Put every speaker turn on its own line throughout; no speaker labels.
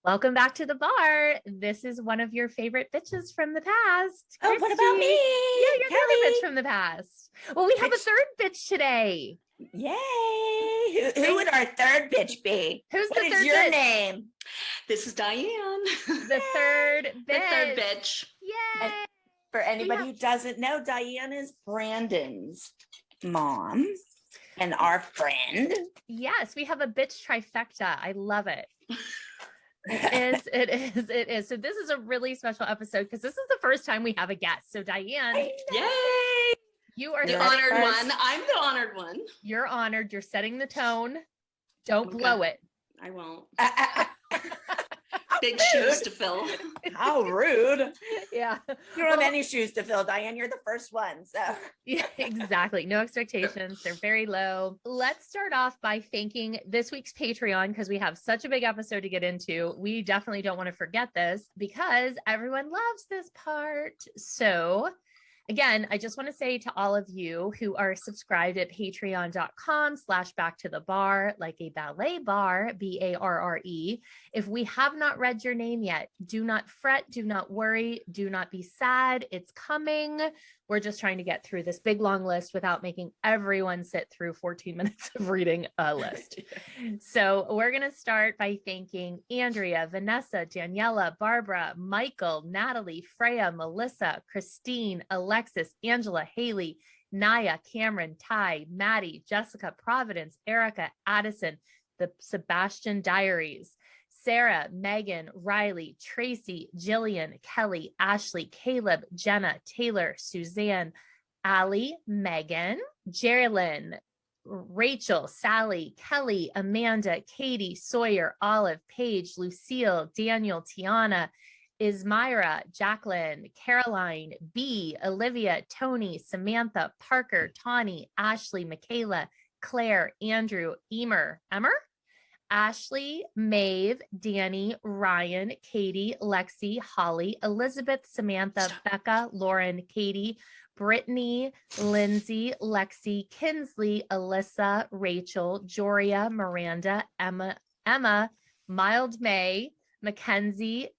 Welcome back to the bar. This is one of your favorite bitches from the past.
Oh,
Christi.
what about me?
Yeah, you're
Kelly.
the other bitch from the past. Well, we have a third bitch today.
Yay. Who would our third bitch be?
Who's
what
the
is
third
your
bitch?
name?
This is Diane.
The third bitch.
The third bitch.
Yay.
And for anybody who doesn't know, Diane is Brandon's mom and our friend.
Yes, we have a bitch trifecta. I love it. It is. So this is a really special episode because this is the first time we have a guest. So Diane,
Yay!
you are
The honored one. I'm the honored one.
You're honored. You're setting the tone. Don't blow it.
I won't. Big shoes to fill.
How rude.
Yeah.
You don't have any shoes to fill, Diane. You're the first one. So
yeah, exactly. No expectations. They're very low. Let's start off by thanking this week's Patreon because we have such a big episode to get into. We definitely don't want to forget this because everyone loves this part. So again, I just want to say to all of you who are subscribed at patreon.com/backtothebar, like a ballet bar, BARRE. If we have not read your name yet, do not fret, do not worry, do not be sad. It's coming. We're just trying to get through this big long list without making everyone sit through 14 minutes of reading a list. So we're going to start by thanking Andrea, Vanessa, Daniela, Barbara, Michael, Natalie, Freya, Melissa, Christine, Alexis, Angela, Haley, Naya, Cameron, Ty, Maddie, Jessica, Providence, Erica, Addison, the Sebastian Diaries, Sarah, Megan, Riley, Tracy, Jillian, Kelly, Ashley, Caleb, Jenna, Taylor, Suzanne, Allie, Megan, Jerilyn, Rachel, Sally, Kelly, Amanda, Katie, Sawyer, Olive, Paige, Lucille, Daniel, Tiana, Ismira, Jacqueline, Caroline, B, Olivia, Tony, Samantha, Parker, Tawny, Ashley, Michaela, Claire, Andrew, Emmer, Ashley, Maeve, Danny, Ryan, Katie, Lexi, Holly, Elizabeth, Samantha, Becca, Lauren, Katie, Brittany, Lindsay, Lexi, Kinsley, Alyssa, Rachel, Joria, Miranda, Emma, Mild May, Mackenzie,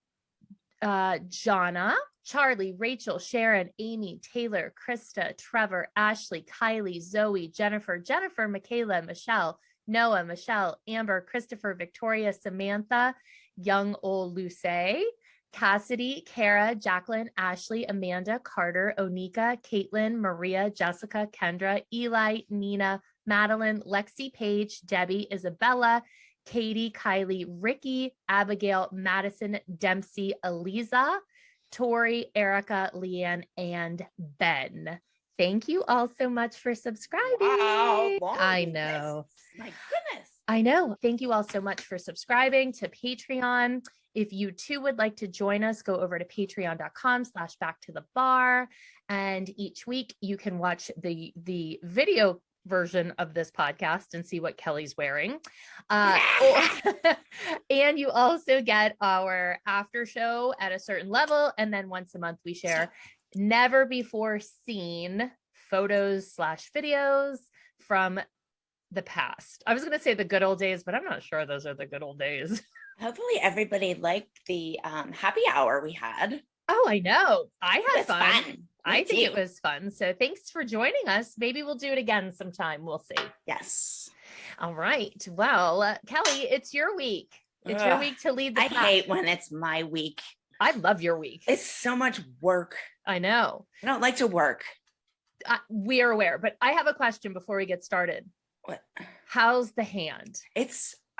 Jonna, Charlie, Rachel, Sharon, Amy, Taylor, Krista, Trevor, Ashley, Kylie, Zoe, Jennifer, Michaela, Michelle, Noah, Michelle, Amber, Christopher, Victoria, Samantha, Young Old Luce, Cassidy, Kara, Jacqueline, Ashley, Amanda, Carter, Onika, Caitlin, Maria, Jessica, Kendra, Eli, Nina, Madeline, Lexi, Paige, Debbie, Isabella, Katie, Kylie, Ricky, Abigail, Madison, Dempsey, Eliza, Tori, Erica, Leanne, and Ben. Thank you all so much for subscribing.
wow,
I know.
My goodness.
I know. Thank you all so much for subscribing to Patreon. If you too would like to join us, go over to patreon.com/backtothebar. And each week you can watch the video version of this podcast and see what Kelly's wearing. And you also get our after show at a certain level. And then once a month we share never before seen photos/videos from the past. I was going to say the good old days, but I'm not sure those are the good old days.
Hopefully everybody liked the happy hour we had.
Oh, I know. I had fun. I think
too.
it was fun. So thanks for joining us. Maybe we'll do it again sometime. We'll see.
Yes.
All right. Well, Kelly, it's your week. It's your week to lead the
I
pack.
hate when it's my week.
I love your week.
It's so much work.
I know.
I don't like to work.
We are aware, but I have a question before we get started.
What?
How's the hand?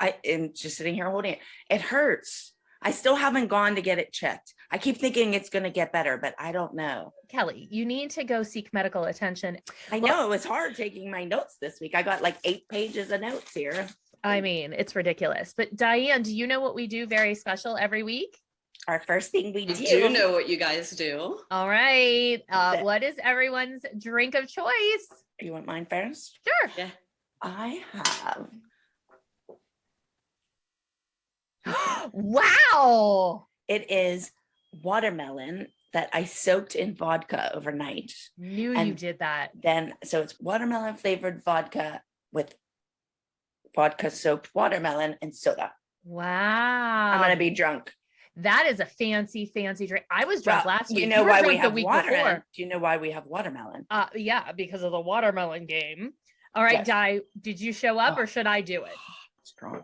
I am just sitting here holding it. It hurts. I still haven't gone to get it checked. I keep thinking it's going to get better, but I don't know.
Kelly, you need to go seek medical attention.
I know it was hard taking my notes this week. I got like 8 pages of notes here.
I mean, it's ridiculous. But Diane, do you know what we do very special every week?
Our first thing we
I do know what you guys do.
All right. What is everyone's drink of choice?
You want mine first?
Sure.
Yeah.
I have.
Wow.
It is watermelon that I soaked in vodka overnight.
Knew
And
you did that.
Then, so it's watermelon flavored vodka with vodka soaked watermelon and soda.
Wow.
I'm going to be drunk.
That is a fancy drink. I was drunk last week.
You know why we have
the week
water?
before.
Do you know why we have watermelon?
Yeah, because of the watermelon game. All right,
Yes.
Di, did you show up or should I do it?
Strong.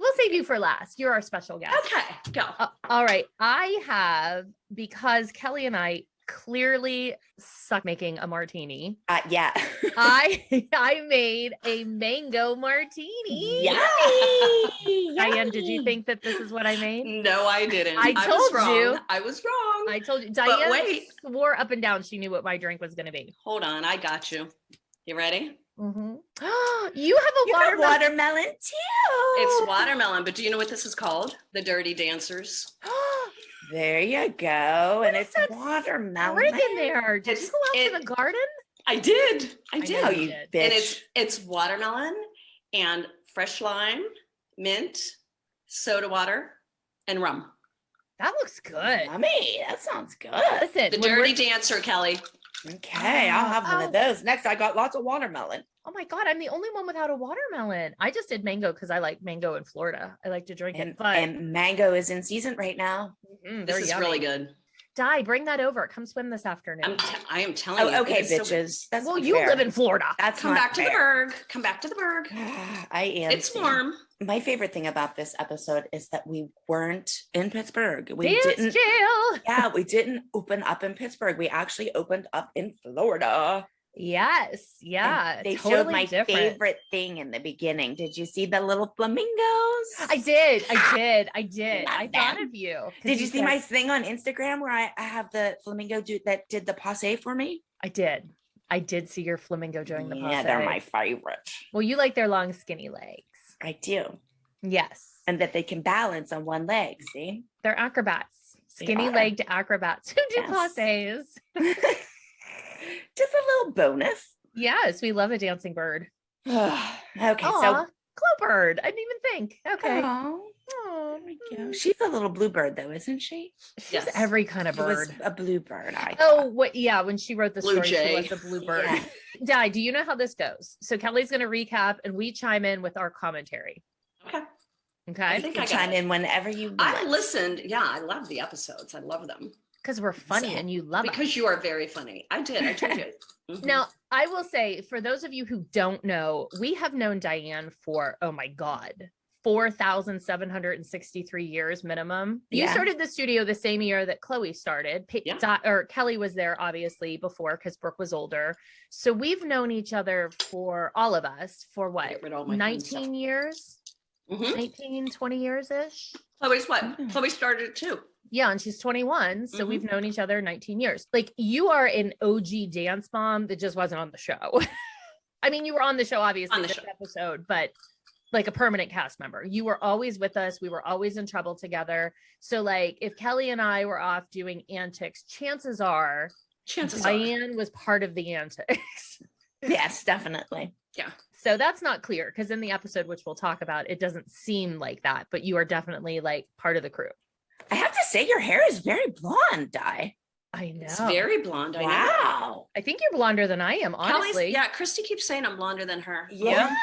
We'll save you for last. You're our special guest.
Okay, go.
All right. I have, because Kelly and I clearly suck making a martini.
Yeah.
I made a mango martini.
Yummy.
Diane, did you think that this is what I made?
No, I didn't.
I
was
told
wrong.
you.
I was wrong.
I told you.
But
Diane
wait.
swore up and down she knew what my drink was going to be.
Hold on, I got you. You ready?
Mm-hmm. You have a
You got
watermelon.
watermelon too.
It's watermelon, but do you know what this is called? The Dirty Dancers.
There you go.
What
And
is
it's
that
watermelon.
Sprig in there. Did you
It's-
go out to
it-
the garden?
I did. I
know
did.
Oh,
you
you
did.
bitch.
And it's watermelon and fresh lime, mint, soda water, and rum.
That looks good.
Yummy. That sounds good.
Listen,
The
when
Dirty
we're-
Dancer, Kelly.
Okay, I'll have one of those. Next, I got lots of watermelon.
Oh my God, I'm the only one without a watermelon. I just did mango because I like mango in Florida. I like to drink it. But
And mango is in season right now.
they're
This is
yummy.
really good.
Di, bring that over. Come swim this afternoon.
I am telling you.
Oh, okay,
it is so good.
bitches. That's
Well,
not
you
fair.
live in Florida.
That's
Come
not
back to the
fair.
Berg. Come back to the Berg.
I am.
It's
too.
warm.
My favorite thing about this episode is that we weren't in Pittsburgh. We
Dance
didn't.
jail.
Yeah, we didn't open up in Pittsburgh. We actually opened up in Florida.
Yes. Yeah.
And they
totally
showed my
different.
favorite thing in the beginning. Did you see the little flamingos?
I did. I
Love
thought
them.
of you. 'Cause
Did you see
said-
my thing on Instagram where I have the flamingo dude that did the passe for me?
I did. I did see your flamingo doing the
Yeah,
passe.
they're my favorite.
Well, you like their long, skinny legs.
I do.
Yes.
And that they can balance on one leg. See?
They're acrobats.
They
Skinny
are.
legged acrobats who do
Yes.
passes.
Just a little bonus.
Yes, we love a dancing bird.
Okay,
Aw,
so
glow bird. I didn't even think. Okay.
oh,
Oh,
there we go. She's a little bluebird though, isn't she?
she's
Yes.
every kind of
She was
bird.
a bluebird. I
Oh,
thought.
what? Yeah, when she wrote the
Blue
story,
jay.
she was a bluebird.
Yeah.
Di, do you know how this goes? So Kelly's going to recap, and we chime in with our commentary.
Okay.
Okay,
You
think
can
I got
chime
it.
in whenever you want.
I listened. Yeah, I love the episodes. I love them.
because we're funny and you love
Because
us.
you are very funny. I did. I told you. Mhm.
Now, I will say, for those of you who don't know, we have known Diane for, oh my God, 4,763 years minimum. You
Yeah.
started the studio the same year that Chloe started.
Yeah.
Or Kelly was there obviously before because Brooke was older. So we've known each other for all of us for what?
Get rid of all my fun stuff.
19 years?
Mhm.
19, 20 years-ish?
Chloe's what?
Mhm.
Chloe started it too.
Yeah, and she's 21. So
Mhm.
we've known each other 19 years. Like, you are an OG dance mom that just wasn't on the show. I mean, you were on the show, obviously,
On the
this
show.
episode, but like a permanent cast member. You were always with us. We were always in trouble together. So, like, if Kelly and I were off doing antics, chances are
Chances are.
Diane was part of the antics.
Yes, definitely.
So that's not clear because in the episode, which we'll talk about, it doesn't seem like that, but you are definitely like part of the crew.
I have to say, your hair is very blonde, Di.
I know.
It's very blonde. I know.
Wow.
I think you're blonder than I am, honestly.
Kelly's, yeah, Christy keeps saying I'm blonder than her.
Yeah.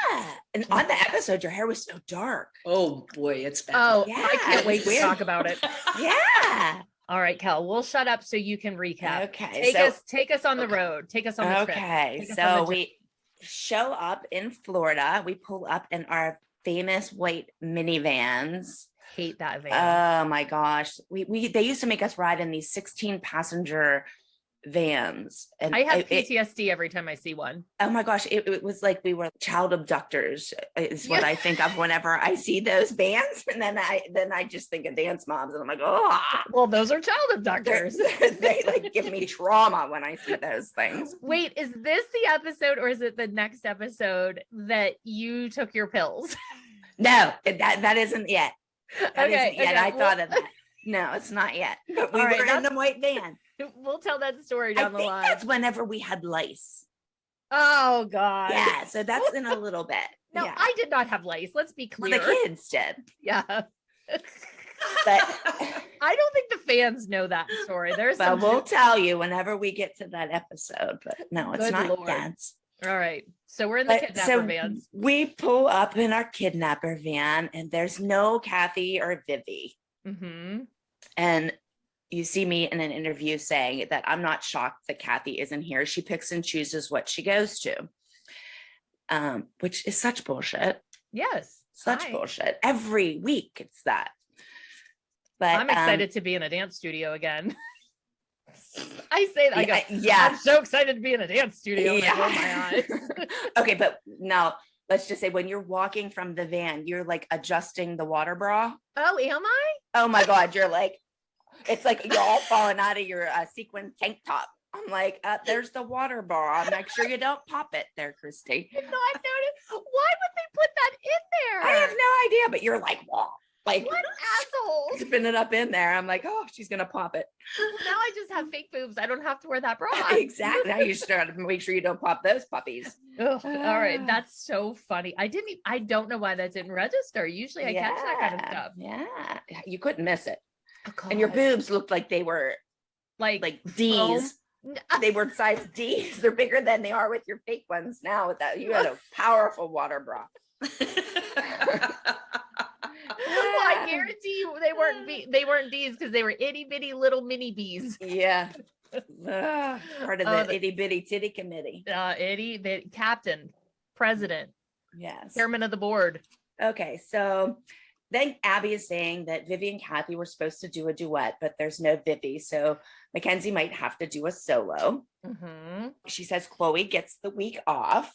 And on the episode, your hair was so dark.
Oh boy, it's bad.
Oh,
Yeah,
I can't
it's
wait to
weird.
talk about it.
Yeah.
All right, Kel, we'll shut up so you can recap.
Okay.
Take us on the
Okay.
road. Take us on the trip.
Okay.
Take us on
So
the
we show up in Florida. We pull up in our famous white minivans.
Hate that van.
Oh my gosh. They used to make us ride in these 16 passenger vans. And
I have
it-
PTSD every time I see one.
oh my gosh, it was like we were child abductors is what
Yeah.
I think of whenever I see those vans. And then I just think of dance moms and I'm like, oh,
Well, those are child
they're-
abductors.
they like give me trauma when I see those things.
Wait, is this the episode or is it the next episode that you took your pills?
No, that isn't yet. That isn't yet. I
well,
thought of that. No, it's not yet. But we
All right,
were in
that's-
the white van.
We'll tell that story
I
down the
think
line.
that's whenever we had lice.
Oh God.
Yeah, so that's in a little bit.
No,
yeah.
I did not have lice. Let's be
Well,
clear.
the kids did.
Yeah.
But
I don't think the fans know that story. There's
but
some
we'll tell you whenever we get to that episode. But no, it's
Good
not
Lord.
yet.
All right. So we're in the kidnapper vans.
We pull up in our kidnapper van and there's no Kathy or Vivi.
Mm-hmm.
And you see me in an interview saying that I'm not shocked that Kathy isn't here. She picks and chooses what she goes to, which is such bullshit.
Yes.
Such bullshit. Every week it's that. But
I'm excited to be in a dance studio again. I say that. I go,
yeah.
I'm so excited to be in a dance studio. And I roll my eyes.
Okay, but now let's just say when you're walking from the van, you're like adjusting the water bra.
Oh, am I?
Oh my God, you're like, it's like you're all falling out of your sequin tank top. I'm like, there's the water bra. Make sure you don't pop it there, Christi.
I did not notice. Why would they put that in there?
I have no idea, but you're like, whoa. Like,
what assholes?
Spin it up in there. I'm like, oh, she's gonna pop it.
Now I just have fake boobs. I don't have to wear that bra.
Exactly. Now you should make sure you don't pop those puppies.
Ugh, all right, that's so funny. I don't know why that didn't register. Usually I catch that kind of stuff.
Yeah, you couldn't miss it.
Oh,
and your boobs looked like they were like D's. They were size D's. They're bigger than they are with your fake ones now. With that, you had a powerful water bra.
Well, I guarantee you they weren't D's because they were itty bitty little mini B's.
Yeah. Part of the itty bitty titty committee.
The captain, president,
yes,
chairman of the board.
Okay, so then Abby is saying that Vivi and Kathy were supposed to do a duet, but there's no Vivi, so Mackenzie might have to do a solo.
Mm-hmm.
She says Chloe gets the week off.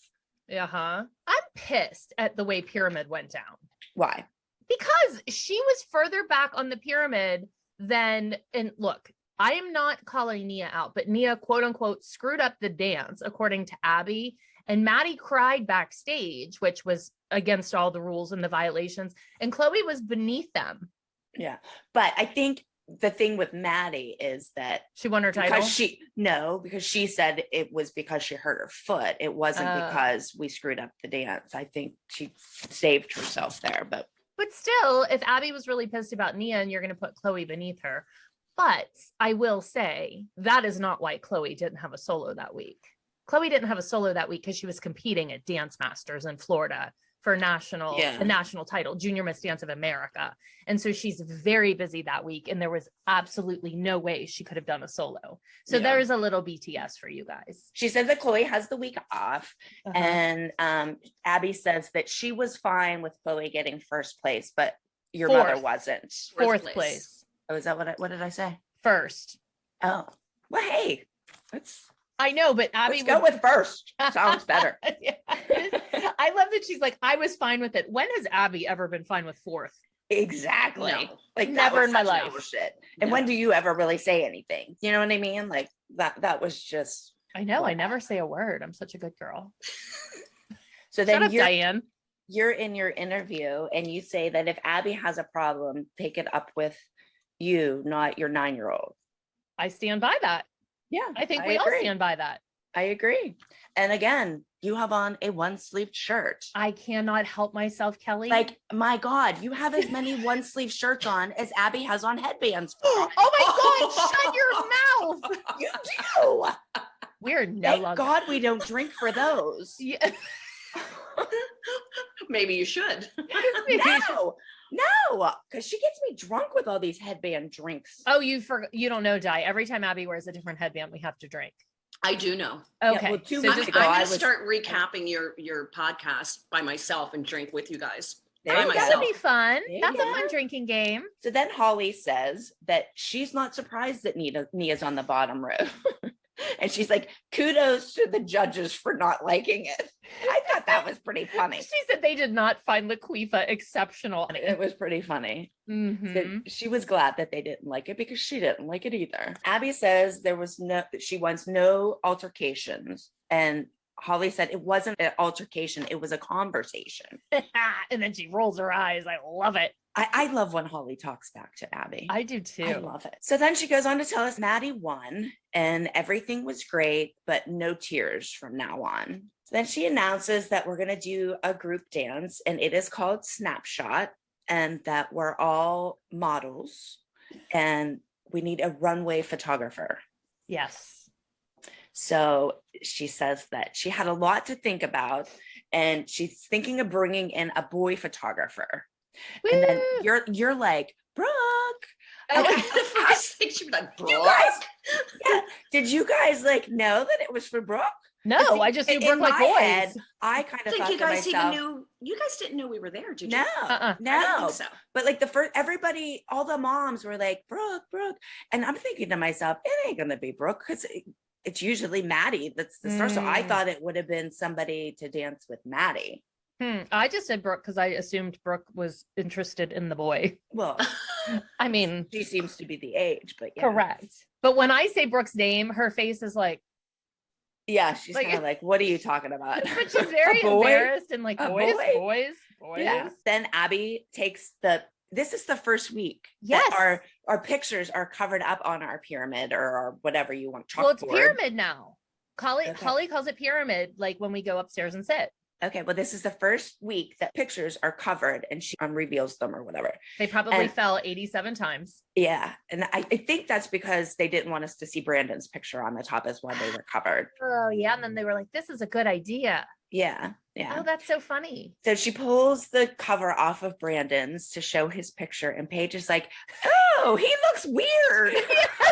I'm pissed at the way Pyramid went down.
Why?
Because she was further back on the pyramid than, and look, I am not calling Nia out, but Nia, quote unquote, screwed up the dance, according to Abby. And Maddie cried backstage, which was against all the rules and the violations. And Chloe was beneath them.
Yeah. But I think the thing with Maddie is that
she won her title.
Because she said it was because she hurt her foot. It wasn't because we screwed up the dance. I think she saved herself there, But
still, if Abby was really pissed about Nia and you're going to put Chloe beneath her. But I will say that is not why Chloe didn't have a solo that week. Chloe didn't have a solo that week because she was competing at Dance Masters in Florida for a national title, Junior Miss Dance of America. And so she's very busy that week. And there was absolutely no way she could have done a solo. So there's a little BTS for you guys.
She said that Chloe has the week off. And Abby says that she was fine with Chloe getting first place, but your mother wasn't.
Fourth place.
Oh, is that what did I say?
First.
Oh, well, hey,
I know, but Abby
go with first. Sounds better.
I love that she's like, I was fine with it. When has Abby ever been fine with fourth?
Exactly.
No.
Like
never in my life.
Shit. And when do you ever really say anything? You know what I mean? Like that was just.
I know. I never say a word. I'm such a good girl.
So then
Shut up, Diane.
You're in your interview and you say that if Abby has a problem, take it up with you, not your 9-year-old.
I stand by that.
Yeah,
I think we all stand by that.
I agree. And again, you have on a one-sleeved shirt.
I cannot help myself, Kelly.
Like, my God, you have as many one-sleeve shirts on as Abby has on headbands.
Oh my God, shut your mouth.
You do.
We're no
Thank
longer.
God we don't drink for those.
Yeah.
Maybe you should.
No, because she gets me drunk with all these headband drinks.
Oh, you don't know, Di. Every time Abby wears a different headband, we have to drink.
I do know.
Okay.
Yeah, well, 2
I'm
weeks ago,
going to start recapping your podcast by myself and drink with you guys.
That would be fun. That's a fun drinking game.
So then Holly says that she's not surprised that Nia's on the bottom row. And she's like, kudos to the judges for not liking it. I thought that was pretty funny.
She said they did not find Laquifa exceptional.
It was pretty funny.
Mm-hmm.
So she was glad that they didn't like it because she didn't like it either. Abby says she wants no altercations. And Holly said it wasn't an altercation, it was a conversation.
And then she rolls her eyes. I love it.
I love when Holly talks back to Abby.
I do too.
I love it. So then she goes on to tell us Maddie won and everything was great, but no tears from now on. So then she announces that we're going to do a group dance and it is called Snapshot and that we're all models and we need a runway photographer.
Yes.
So she says that she had a lot to think about, and she's thinking of bringing in a boy photographer.
Woo!
And then you're like, Brooke.
I like the first thing she'd be like, Brooke.
You guys, yeah. Did you guys like know that it was for Brooke?
No, I just knew Brooke like boys.
Head, I kind of thought
you guys
to myself,
even knew. You guys didn't know we were there, did you?
no,
I
no.
don't think so.
But like everybody, all the moms were like, Brooke, and I'm thinking to myself, it ain't gonna be Brooke because it's usually Maddie that's the star. So I thought it would have been somebody to dance with Maddie.
I just said Brooke because I assumed Brooke was interested in the boy.
Well,
I mean,
she seems to be the age, but yeah.
Correct. But when I say Brooke's name, her face is like,
yeah, she's kind of like, what are you talking about?
But she's very embarrassed and like, boys.
Yeah. Then Abby takes this is the first week.
Yes.
That our pictures are covered up on our pyramid or our whatever you want.
Well, it's pyramid now.
Okay.
Holly calls it pyramid, like when we go upstairs and sit.
Okay, well, this is the first week that pictures are covered and she reveals them or whatever.
They probably fell 87 times.
Yeah. And I think that's because they didn't want us to see Brandon's picture on the top as well. They were covered.
Oh, yeah. And then they were like, this is a good idea.
Yeah. Yeah.
Oh, that's so funny.
So she pulls the cover off of Brandon's to show his picture. And Paige is like, oh, he looks weird.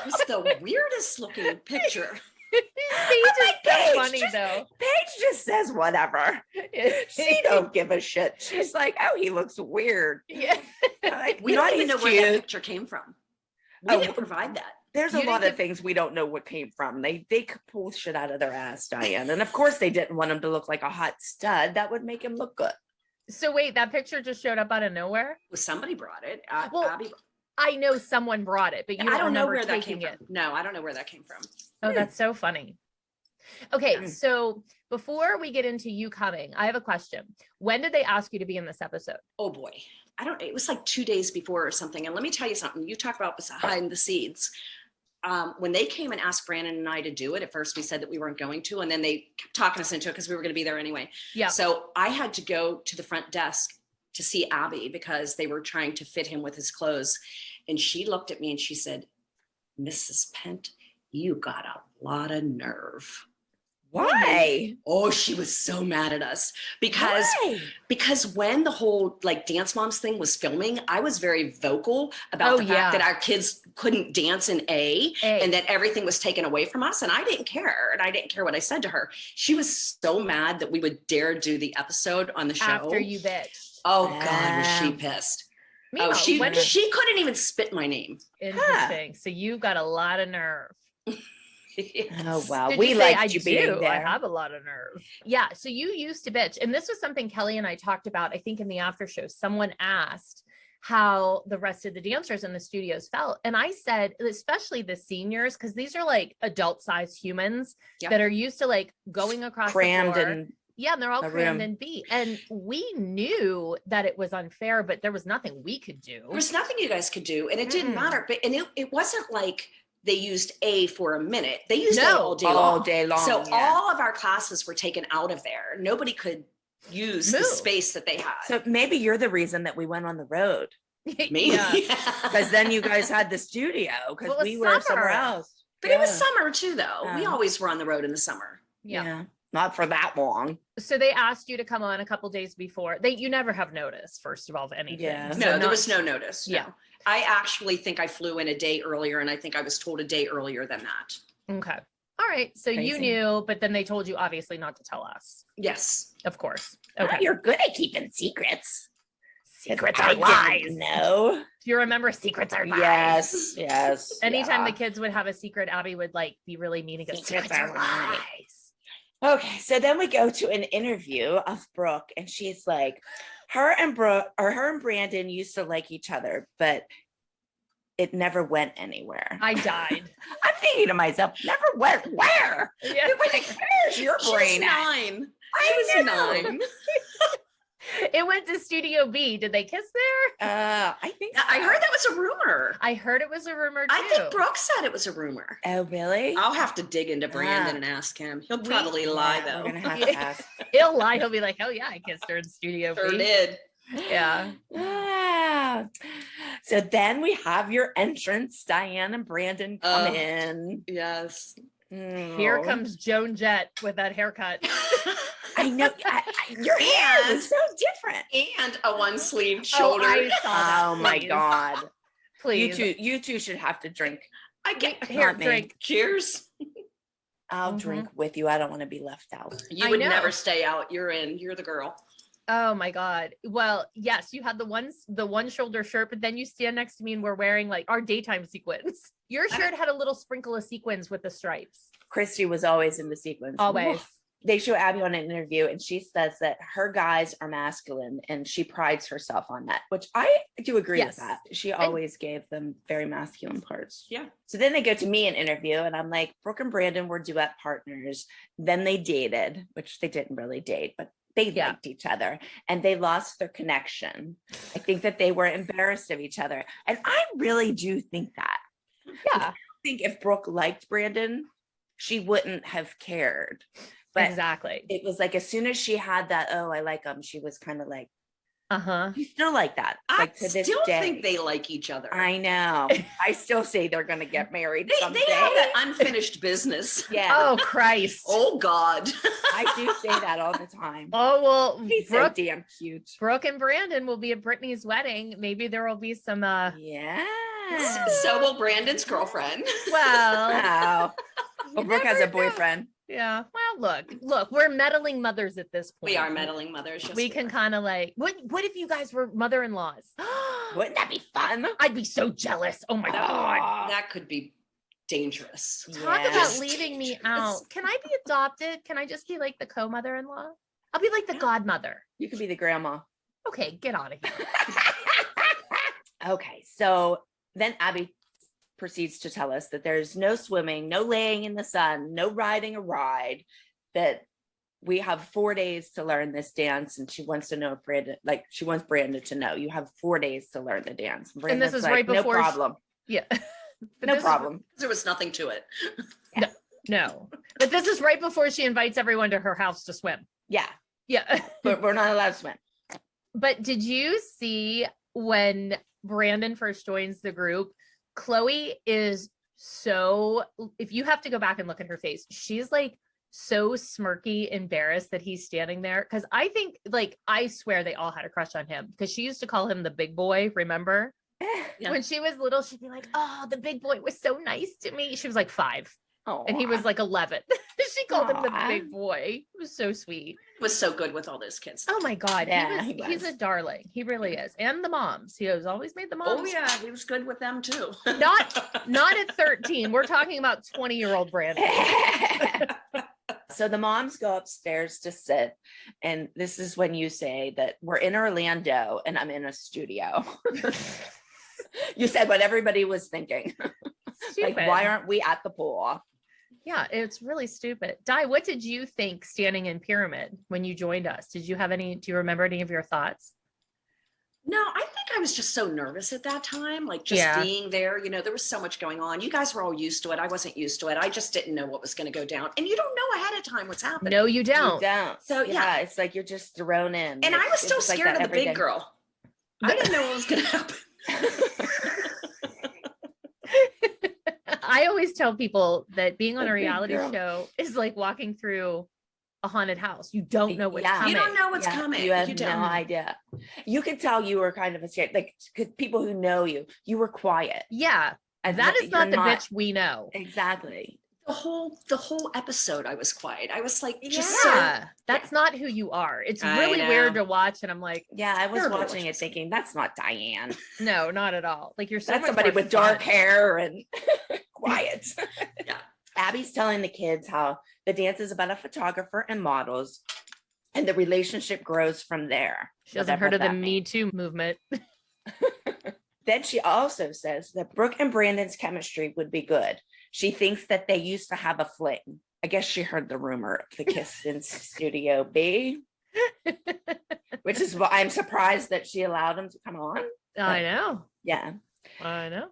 It's the weirdest looking picture.
Paige is so funny though.
Paige just says whatever. She don't give a shit. She's like, oh, he looks weird.
Yeah.
Like,
We don't even know where that picture came from. We didn't provide that.
There's a lot of things we don't know what came from. They could pull shit out of their ass, Diane. And of course they didn't want him to look like a hot stud. That would make him look good.
So wait, that picture just showed up out of nowhere?
Well, somebody brought it.
Well,
Abby,
I know someone brought it, but you
I don't know
remember
where that came
taking it.
from. No, I don't know where that came from.
Oh, that's so funny. Okay, so before we get into you coming, I have a question. When did they ask you to be in this episode?
Oh boy. It was like 2 days before or something. And let me tell you something. You talk about behind the scenes. When they came and asked Brandon and I to do it, at first we said that we weren't going to, and then they kept talking us into it because we were going to be there anyway.
Yeah.
So I had to go to the front desk to see Abby because they were trying to fit him with his clothes. And she looked at me and she said, Mrs. Pent, you got a lot of nerve.
Why?
Oh, she was so mad at us because when the whole like Dance Moms thing was filming, I was very vocal about the fact that our kids couldn't dance in A and that everything was taken away from us. And I didn't care. And I didn't care what I said to her. She was so mad that we would dare do the episode on the show.
After you bitched.
Oh God, was she pissed.
Meanwhile,
she couldn't even spit my name.
Interesting. So you got a lot of nerve.
Yes.
Oh wow,
Did
we
you say,
liked you being there.
I have a lot of nerve. Yeah, so you used to bitch, and this was something Kelly and I talked about. I think in the after show, someone asked how the rest of the dancers in the studios felt, and I said, especially the seniors, because these are like adult-sized humans that are used to like going across
crammed
the floor.
and
and they're all crammed and beat, and we knew that it was unfair, but there was nothing we could do.
There was nothing you guys could do, and it didn't matter. But it wasn't like they used A for a minute. They used A all day long. So all of our classes were taken out of there. Nobody could use the space that they had.
So maybe you're the reason that we went on the road.
Maybe.
Because then you guys had the studio because we were somewhere else.
But it was summer too, though. We always were on the road in the summer.
Yeah. Not for that long.
So they asked you to come on a couple days before. You never have notice, first of all, of anything.
Yeah.
So
No, there was no notice.
Yeah.
No. I actually think I flew in a day earlier, and I think I was told a day earlier than that.
Okay. All right. So you knew, but then they told you obviously not to tell us.
Yes.
Of course. Okay.
You're good at keeping secrets.
Secrets are lies.
No.
Do you remember secrets are lies?
Yes.
Anytime the kids would have a secret, Abby would like be really mean and go, secrets are lies.
Okay, so then we go to an interview of Brooke, and she's like, her and Brandon used to like each other, but it never went anywhere.
I died.
I'm thinking to myself, never went where?
Yeah.
Where's your brain?
She was 9.
It went to Studio B. Did they kiss there?
I think so.
I heard that was a rumor.
I heard it was a rumor too.
I think Brooke said it was a rumor.
Oh, really?
I'll have to dig into Brandon and ask him. He'll probably lie, though.
We're gonna have to ask.
He'll lie. He'll be like, oh yeah, I kissed her in Studio
Sure
B.
did.
Yeah.
Wow. So then we have your entrance. Diane and Brandon come in.
Yes.
Here comes Joan Jett with that haircut.
I know. Your hair is so different.
And a one-sleeved shoulder.
I saw that.
Oh my God.
Please.
You two should have to drink.
I get
Here, drink.
Cheers.
I'll drink with you. I don't want to be left out.
You would never stay out. You're in. You're the girl.
Oh my God. Well, yes, you had the one shoulder shirt, but then you stand next to me and we're wearing like our daytime sequins. Your shirt had a little sprinkle of sequins with the stripes.
Christy was always in the sequins.
Always.
They show Abby on an interview and she says that her guys are masculine and she prides herself on that, which I do agree with that. She always gave them very masculine parts.
Yeah.
So then they go to me in interview and I'm like, Brooke and Brandon were duet partners. Then they dated, which they didn't really date, but they liked each other and they lost their connection. I think that they were embarrassed of each other. And I really do think that.
Yeah.
I think if Brooke liked Brandon, she wouldn't have cared. But
exactly.
It was like, as soon as she had that, oh, I like him, she was kind of like, she's still like that. Like to this day.
I think they like each other.
I know. I still say they're going to get married someday.
They have that unfinished business.
Yeah.
Oh, Christ.
Oh, God.
I do say that all the time.
Oh, well,
he's so damn cute.
Brooke and Brandon will be at Brittany's wedding. Maybe there will be some,
yeah.
So will Brandon's girlfriend.
Well,
wow. Well, Brooke has a boyfriend.
Yeah. Well, look, we're meddling mothers at this point.
We are meddling mothers.
We can kind of like, what if you guys were mother-in-laws?
Wouldn't that be fun?
I'd be so jealous. Oh my God.
That could be dangerous.
Talk about leaving me out. Can I be adopted? Can I just be like the co-mother-in-law? I'll be like the godmother.
You could be the grandma.
Okay, get out of here.
Okay, so then Abby proceeds to tell us that there's no swimming, no laying in the sun, no riding a ride, that we have 4 days to learn this dance. And she wants to know if Brandon, like she wants Brandon to know you have 4 days to learn the dance.
And this is like, right before.
No problem.
Yeah.
No problem.
There was nothing to it.
No. But this is right before she invites everyone to her house to swim.
Yeah.
Yeah.
But we're not allowed to swim.
But did you see when Brandon first joins the group, Chloe is so, if you have to go back and look at her face, she's like so smirky, embarrassed that he's standing there. Cause I think like, I swear they all had a crush on him because she used to call him the big boy. Remember? Yeah. When she was little, she'd be like, oh, the big boy was so nice to me. She was like 5. Aww. And he was like 11. She called him the big boy. It was so sweet.
Was so good with all those kids.
Oh my God. Yeah, he's a darling. He really is. And the moms. He has always made the moms.
Oh yeah, he was good with them too.
Not at 13. We're talking about 20-year-old Brandon.
So the moms go upstairs to sit. And this is when you say that we're in Orlando and I'm in a studio. You said what everybody was thinking. Like, why aren't we at the pool?
Yeah, it's really stupid. Di, what did you think standing in Pyramid when you joined us? Do you remember any of your thoughts?
No, I think I was just so nervous at that time. Like just being there, there was so much going on. You guys were all used to it. I wasn't used to it. I just didn't know what was going to go down. And you don't know ahead of time what's happening.
No, you don't.
So yeah, it's like you're just thrown in.
And I was still scared of the big girl. I didn't know what was going to happen.
I always tell people that being on a reality show is like walking through a haunted house. You don't know what's coming.
You don't know what's coming.
You have no idea. You could tell you were kind of a scared, like, because people who know you were quiet.
Yeah. And that is not the bitch we know.
Exactly.
The whole episode, I was quiet. I was like,
that's not who you are. It's really weird to watch. And I'm like,
I was watching it thinking, that's not Diane.
No, not at all. Like you're
that's somebody with dark hair and quiet. Yeah. Abby's telling the kids how the dance is about a photographer and models, and the relationship grows from there.
She hasn't heard of the Me Too movement.
Then she also says that Brooke and Brandon's chemistry would be good. She thinks that they used to have a fling. I guess she heard the rumor of the kiss in Studio B, which is why I'm surprised that she allowed him to come on.
I know.
Yeah.
I know.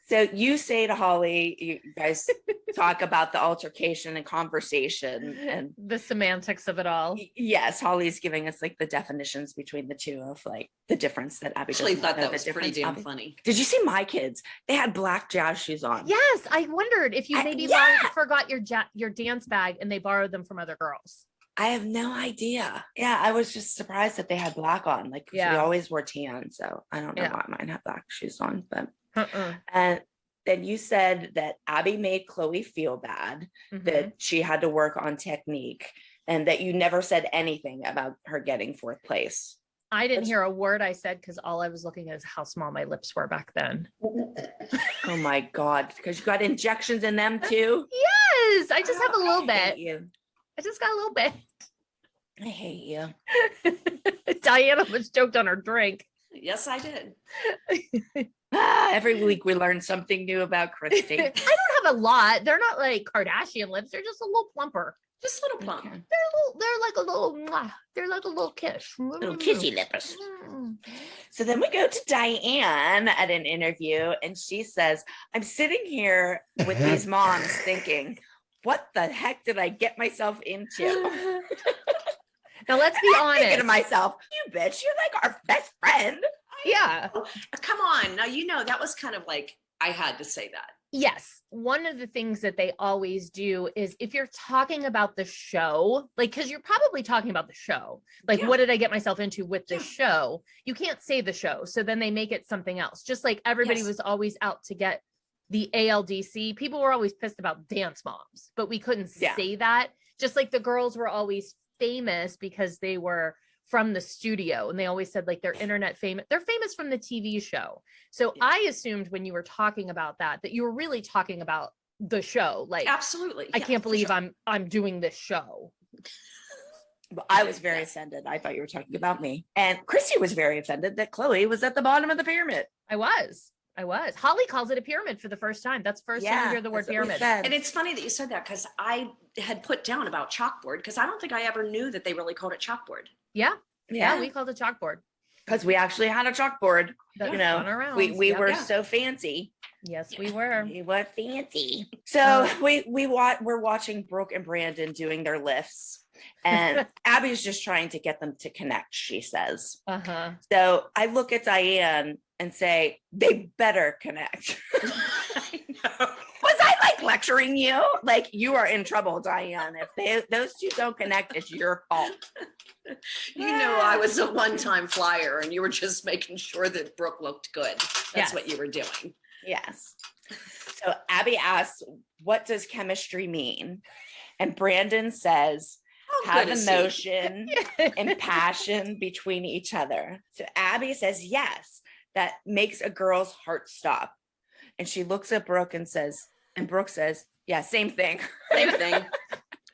So you say to Holly, you guys talk about the altercation and conversation and
the semantics of it all.
Yes, Holly's giving us like the definitions between the two of like the difference that Abby
Actually thought that
was
pretty damn funny.
Did you see my kids? They had black jazz shoes on.
Yes, I wondered if you maybe forgot your dance bag and they borrowed them from other girls.
I have no idea. Yeah, I was just surprised that they had black on. Like we always wore tan, so I don't know why mine have black shoes on, but and then you said that Abby made Chloe feel bad, that she had to work on technique, and that you never said anything about her getting fourth place.
I didn't hear a word I said because all I was looking at is how small my lips were back then.
Oh my God, because you got injections in them too?
Yes, I just have a little bit. I just got a little bit.
I hate you.
Diana was choked on her drink.
Yes, I did.
Every week we learn something new about Christi.
I don't have a lot. They're not like Kardashian lips. They're just a little plumper.
Just a little plump.
Okay.
They're like a little kiss.
Little kissy lippers. So then we go to Diane at an interview and she says, I'm sitting here with these moms thinking, what the heck did I get myself into?
Now let's be honest.
Thinking to myself, you bitch, you're like our best friend.
Yeah.
Come on. Now, that was kind of like, I had to say that.
Yes. One of the things that they always do is if you're talking about the show, like, because you're probably talking about the show, like, what did I get myself into with the show? You can't say the show. So then they make it something else. Just like everybody was always out to get the ALDC. People were always pissed about dance moms, but we couldn't say that. Just like the girls were always famous because they were from the studio and they always said like they're internet famous. They're famous from the TV show. So I assumed when you were talking about that you were really talking about the show. Like,
absolutely.
I can't believe I'm doing this show.
Well, I was very offended. I thought you were talking about me. And Christi was very offended that Chloe was at the bottom of the pyramid.
I was. Holly calls it a pyramid for the first time. That's the first time you hear the word pyramid.
And it's funny that you said that because I had put down about chalkboard because I don't think I ever knew that they really called it chalkboard.
Yeah, we called it chalkboard.
Because we actually had a chalkboard.
That
we were so fancy.
Yes, we were.
We were fancy. So we're watching Brooke and Brandon doing their lifts. And Abby's just trying to get them to connect, she says. So I look at Diane and say, they better connect.
I know.
Was I like lecturing you? Like, you are in trouble, Diane. If those two don't connect, it's your fault.
I was a one-time flyer and you were just making sure that Brooke looked good. That's what you were doing.
Yes. So Abby asks, what does chemistry mean? And Brandon says, have emotion and passion between each other. So Abby says, yes, that makes a girl's heart stop. And she looks at Brooke and Brooke says, yeah, same thing.
Same thing.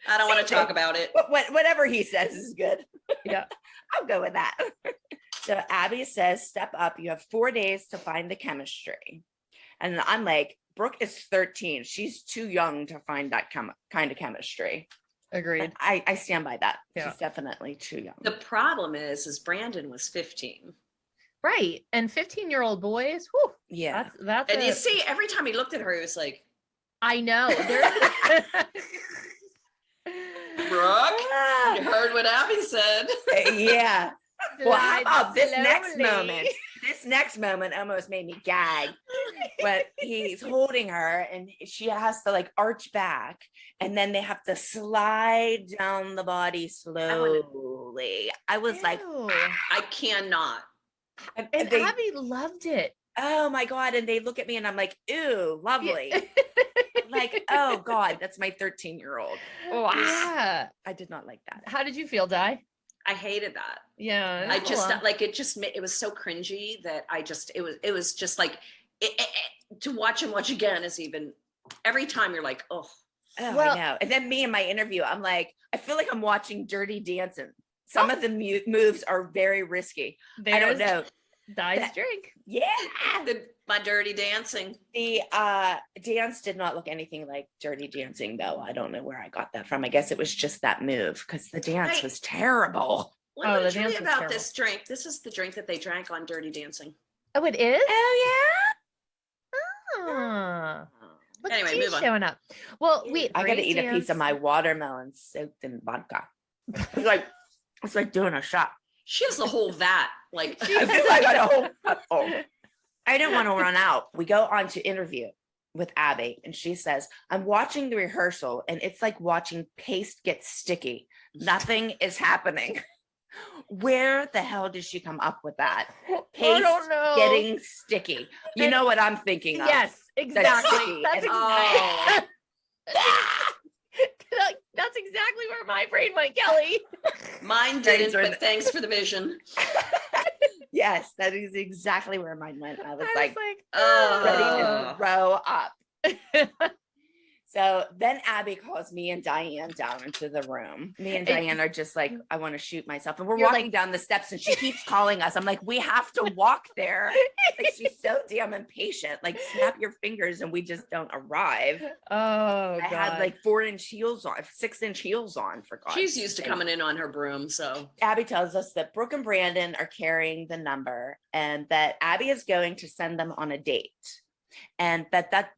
I don't want to talk about it.
Whatever he says is good.
Yeah.
I'll go with that. So Abby says, step up. You have 4 days to find the chemistry. And I'm like, Brooke is 13. She's too young to find that kind of chemistry.
Agreed.
And I stand by that. Yeah. She's definitely too young.
The problem is Brandon was 15.
Right. And 15-year-old boys. Whew,
yeah.
That's and you see, every time he looked at her, he was like,
I know.
Brooke, you heard what Abby said.
Yeah. Well, how about this next moment? This next moment almost made me gag. When he's holding her and she has to like arch back and then they have to slide down the body slowly. I was like,
I cannot.
And Abby loved it.
Oh my God. And they look at me and I'm like, ooh, lovely. Like, oh God, that's my 13-year-old.
Oh, yeah.
I did not like that.
How did you feel, Di?
I hated that.
Yeah.
I just like it was so cringy that it was just like to watch him watch again is even every time you're like, oh,
I know. And then me in my interview, I'm like, I feel like I'm watching Dirty Dancing. Some of the moves are very risky. I don't know.
Di's drink.
Yeah.
My Dirty Dancing.
The dance did not look anything like Dirty Dancing, though. I don't know where I got that from. I guess it was just that move because the dance was terrible.
Let me tell you about this drink. This is the drink that they drank on Dirty Dancing.
Oh, it is?
Oh, yeah?
Anyway,
She's
move on.
showing up. Well, wait.
I got to eat a
dance.
piece of my watermelon soaked in vodka. It's like doing a shot.
She has the whole vat. Like,
I feel like I got a whole cup full. I didn't want to run out. We go on to interview with Abby, and she says, I'm watching the rehearsal, and it's like watching paste get sticky. Nothing is happening. Where the hell did she come up with that? Paste
I don't know.
getting sticky. You know what I'm thinking of.
Yes, exactly.
sticky.
That's
And-
That's exactly where my brain went, Kelly.
mine didn't, but thanks for the vision.
Yes, that is exactly where mine went. I was like
Oh.
ready to throw up. So then Abby calls me and Diane down into the room. Me and Diane are just like, I want to shoot myself. And we're walking down the steps and she keeps calling us. I'm like, we have to walk there. Like, she's so damn impatient. Like, snap your fingers and we just don't arrive.
Oh,
I had like 4-inch heels on, 6-inch heels on for God's
She's used to
sake.
coming in on her broom, so.
Abby tells us that Brooke and Brandon are carrying the number and that Abby is going to send them on a date. And that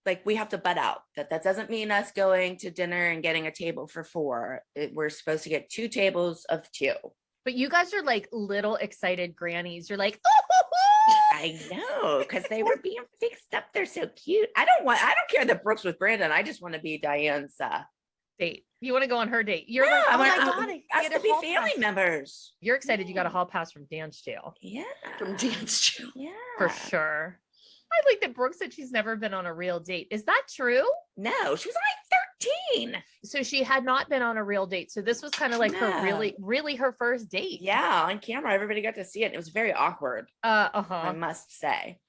like we have to butt out. That doesn't mean us going to dinner and getting a table for 4. We're supposed to get 2 tables of 2.
But you guys are like little excited grannies. You're like,
I know, because they were being fixed up. They're so cute. I don't care that Brooke's with Brandon. I just want to be Diane's
date. You want to go on her date. You're
yeah,
like, oh
I
my
want
God. I
us
get
to
a
be
hall
family
pass.
members.
You're excited you got a hall pass from dance jail.
Yeah.
From dance jail.
Yeah.
For sure. I like that Brooke said she's never been on a real date. Is that true?
No, she was like 13.
So she had not been on a real date. So this was kind of like her
No.
really her first date.
Yeah, on camera, everybody got to see it. It was very awkward, I
Uh-huh.
must say.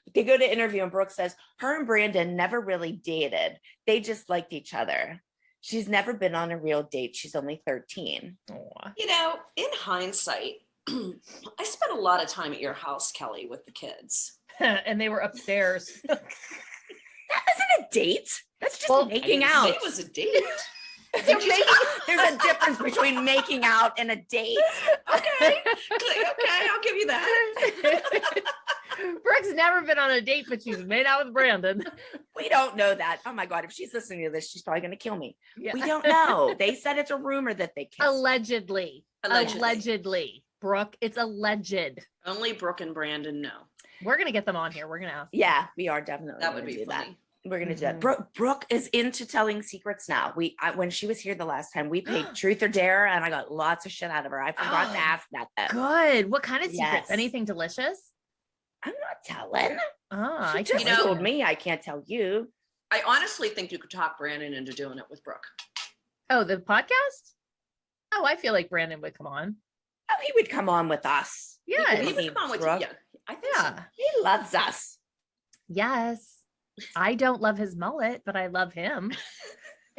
But they go to interview and Brooke says her and Brandon never really dated. They just liked each other. She's never been on a real date. She's only 13.
Aw.
You know, in hindsight, I spent a lot of time at your house, Kelly, with the kids.
And they were upstairs.
That isn't a date. That's just
Well,
making
I didn't
out.
say it was a date.
There's a difference between making out and a date.
Okay, I'll give you that.
Brooke's never been on a date, but she's made out with Brandon.
We don't know that. Oh my God, if she's listening to this, she's probably going to kill me.
Yeah.
We don't know. They said it's a rumor that they kissed.
Allegedly.
Allegedly.
Allegedly. Brooke, it's alleged.
Only Brooke and Brandon know.
We're going to get them on here. We're going to ask.
Yeah, we are definitely.
That would
gonna
be
do
funny.
that. We're gonna do
Mhm.
that. Brooke is into telling secrets now. When she was here the last time, we played Truth or Dare, and I got lots of shit out of her. I forgot to ask that though.
Good. What kind of secrets?
Yes.
Anything delicious?
I'm not telling.
Ah,
She
I
just
can't wait.
told me I can't tell you.
I honestly think you could talk Brandon into doing it with Brooke.
Oh, the podcast? Oh, I feel like Brandon would come on.
Oh, he would come on with us.
Yeah.
He
He
would come on with you.
Brooke.
Yeah, I think so.
Yeah.
He loves us.
Yes. I don't love his mullet, but I love him. He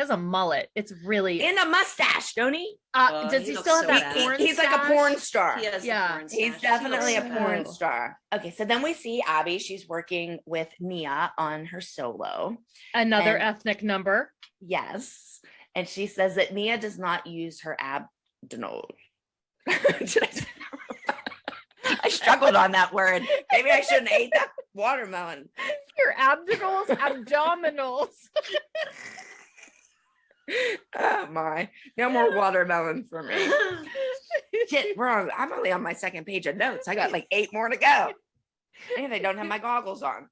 has a mullet. It's really
And a mustache, don't he?
Oh,
does
he
he
looks
still have
so
that
bad.
porn
He's like a
stash?
porn star.
He has the
Yeah.
porn
He's
stash.
definitely
He
a
looks
so
porn
good.
star. Okay, so then we see Abby. She's working with Mia on her solo.
Another
And-
ethnic number.
Yes. And she says that Mia does not use her abdominals. Did I say that? I struggled on that word. Maybe I shouldn't have ate that watermelon.
Your abdominals, abdominals.
Oh my. No more watermelon for me. Shit, I'm only on my second page of notes. I got like 8 more to go. And I don't have my goggles on.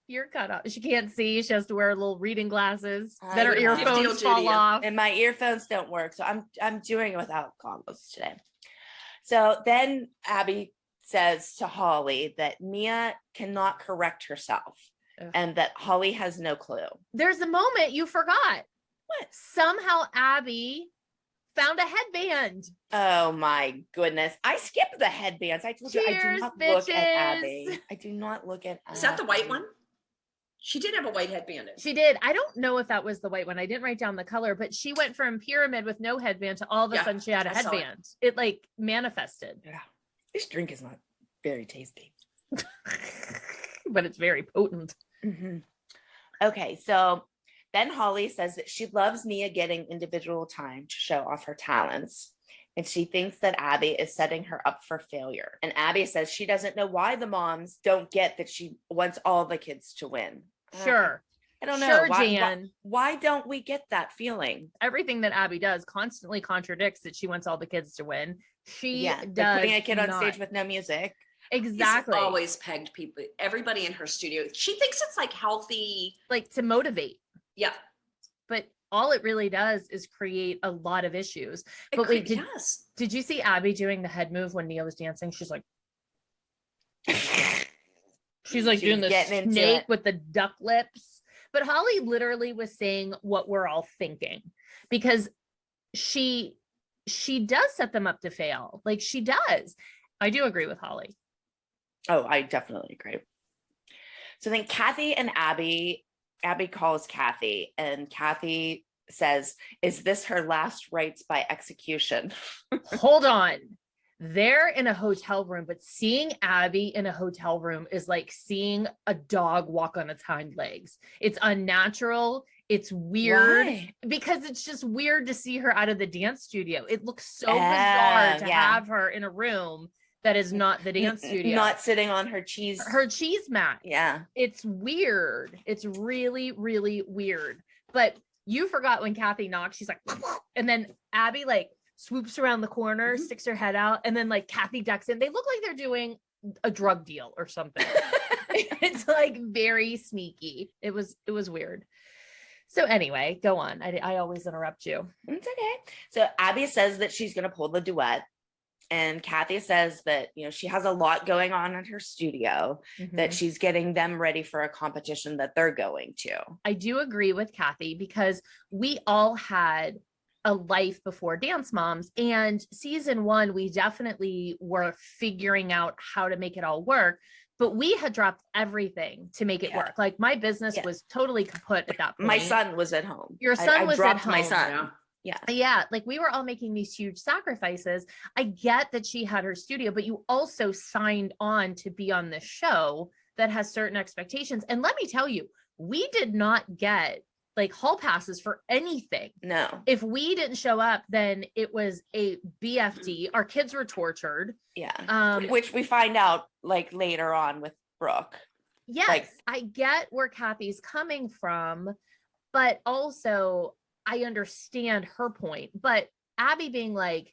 You're cut off. She can't see. She has to wear little reading glasses.
I
Then her
know.
earphones
Deal
fall
duty.
off.
And my earphones don't work. So I'm doing it without goggles today. So then Abby says to Holly that Mia cannot correct herself
Ugh.
and that Holly has no clue.
There's a moment you forgot.
What?
Somehow Abby found a headband.
Oh my goodness. I skipped the headbands. I told you I do
Cheers,
not look at
bitches.
Abby. I do not look at
Is that the white
Abby.
one? She did have a white headband.
She did. I don't know if that was the white one. I didn't write down the color, but she went from pyramid with no headband to all of a
Yeah,
sudden she had a
I saw it.
headband. It like manifested,
Yeah. This drink is not very tasty.
but it's very potent.
Mhm. Okay, so then Holly says that she loves Mia getting individual time to show off her talents. And she thinks that Abby is setting her up for failure. And Abby says she doesn't know why the moms don't get that she wants all the kids to win.
Sure.
I don't know.
Sure, Jan.
Why don't we get that feeling?
Everything that Abby does constantly contradicts that she wants all the kids to win. She does
like putting a kid
not.
on stage with no music.
Exactly.
She's always pegged people, everybody in her studio. She thinks it's like healthy.
Like to motivate.
Yeah.
But all it really does is create a lot of issues. But wait, did you see Abby doing the head move when Nia was dancing? She's like doing the snake with the duck lips. But Holly literally was saying what we're all thinking, because she does set them up to fail. Like she does. I do agree with Holly.
Oh, I definitely agree. So then Kathy and Abby calls Kathy, and Kathy says, is this her last rites by execution?
Hold on. They're in a hotel room, but seeing Abby in a hotel room is like seeing a dog walk on its hind legs. It's unnatural. It's weird. Why? Because it's just weird to see her out of the dance studio. It looks so bizarre to have her in a room that is not the dance studio.
Not sitting on her cheese
mat.
Yeah.
It's weird. It's really, really weird. But you forgot when Kathy knocks, she's like, and then Abby like swoops around the corner, sticks her head out, and then like Kathy ducks in. They look like they're doing a drug deal or something. It's like very sneaky. It was weird. So anyway, go on. I always interrupt you.
It's okay. So Abby says that she's going to pull the duet. And Kathy says that, she has a lot going on in her studio, that she's getting them ready for a competition that they're going to.
I do agree with Kathy, because we all had a life before Dance Moms, and season 1, we definitely were figuring out how to make it all work, but we had dropped everything to make it work. Like my business was totally kaput at that point.
My son was at home.
Your son was
dropped
at home.
My son.
Yeah. Like we were all making these huge sacrifices. I get that she had her studio, but you also signed on to be on this show that has certain expectations. And let me tell you, we did not get like hall passes for anything.
No.
If we didn't show up, then it was a BFD. Our kids were tortured.
Yeah. Which we find out like later on with Brooke.
Yes. I get where Kathy's coming from, but also I understand her point. But Abby being like,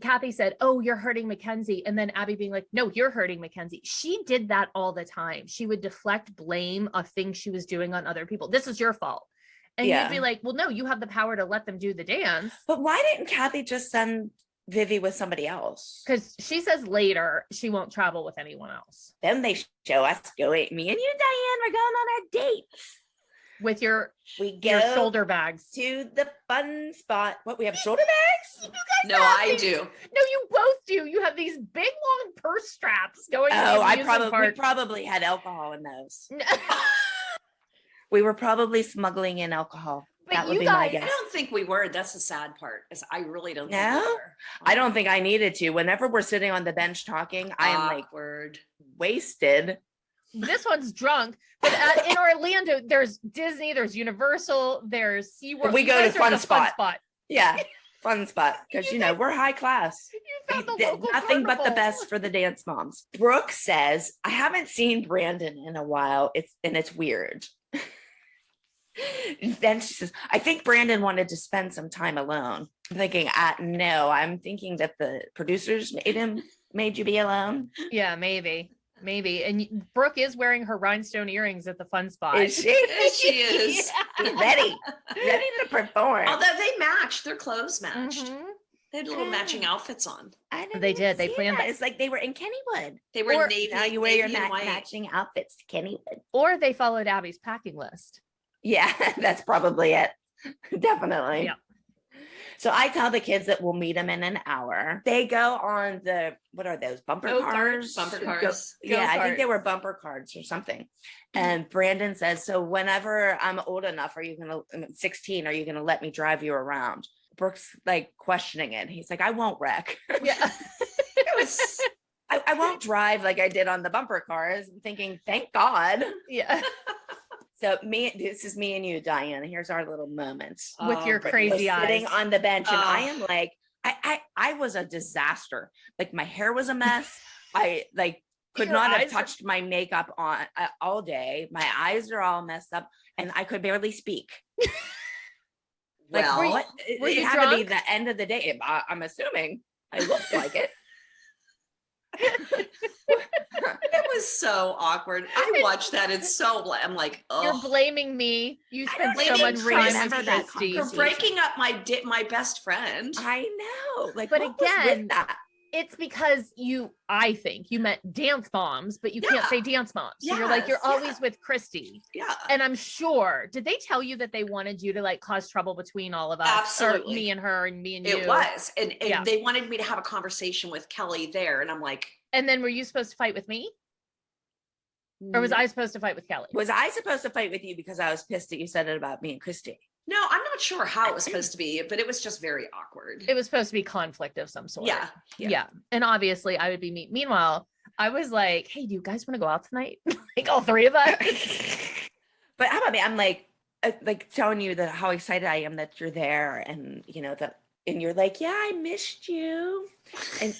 Kathy said, oh, you're hurting Mackenzie. And then Abby being like, no, you're hurting Mackenzie. She did that all the time. She would deflect blame of things she was doing on other people. This is your fault. And you'd be like, well, no, you have the power to let them do the dance.
But why didn't Kathy just send Vivi with somebody else?
Because she says later she won't travel with anyone else.
Then they show us, me and you, Diane, we're going on our date.
With your shoulder bags
to the fun spot. What, we have shoulder bags?
No, I do.
No, you both do. You have these big long purse straps going.
We probably had alcohol in those. We were probably smuggling in alcohol.
But
that would be my guess.
I don't think we were. That's the sad part. Is I really don't think we were.
I don't think I needed to. Whenever we're sitting on the bench talking, I am like wasted.
This one's drunk, but in Orlando, there's Disney, there's Universal, there's SeaWorld.
We go to fun spot. Yeah, fun spot, because we're high class.
You found the local
nothing
carnival.
But the best for the dance moms. Brooke says, I haven't seen Brandon in a while. It's weird. Then she says, I think Brandon wanted to spend some time alone. I'm thinking, no, I'm thinking that the producers made you be alone.
Yeah, maybe. And Brooke is wearing her rhinestone earrings at the fun spot.
Is she?
She is.
ready to perform.
Although they matched, their clothes matched. They had little matching outfits on.
They did. They planned
that. It's like they were in Kennywood.
They were navy.
Now you wear your matching outfits to Kennywood.
Or they followed Abby's packing list.
Yeah, that's probably it. Definitely.
Yeah.
So I tell the kids that we'll meet them in an hour. They go on what are those, bumper cars?
Bumper cars.
I think they were bumper cars or something. And Brandon says, so whenever I'm old enough, I'm 16, are you going to let me drive you around? Brooke's like questioning it. He's like, I won't wreck.
Yeah.
I won't drive like I did on the bumper cars. I'm thinking, thank God.
Yeah.
So this is me and you, Diane. Here's our little moments
with your crazy eyes,
sitting on the bench, and I am like, I was a disaster. Like my hair was a mess. I like could not have touched my makeup on all day. My eyes are all messed up and I could barely speak.
Well,
were you had drunk? To be the end of the day. I'm assuming I looked like it.
It was so awkward. I watched that. It's so, I'm like, oh.
You're blaming me. You spent so much time with Christi
for breaking up my best friend.
I know. Like,
but again, it's because I think you meant dance moms, but you can't say dance moms. So you're like, you're always with Christi.
Yeah.
And I'm sure, did they tell you that they wanted you to like cause trouble between all of us?
Absolutely.
Or me and her and me and you?
It was. And they wanted me to have a conversation with Kelly there. And I'm like.
And then were you supposed to fight with me? Or was I supposed to fight with Kelly?
Was I supposed to fight with you because I was pissed that you said it about me and Christi?
No, I'm not sure how it was supposed to be, but it was just very awkward.
It was supposed to be conflict of some sort.
Yeah.
And obviously I would be me. Meanwhile, I was like, hey, do you guys want to go out tonight? Like all three of us.
But how about me? I'm like telling you that how excited I am that you're there. And you know, and you're like, yeah, I missed you. And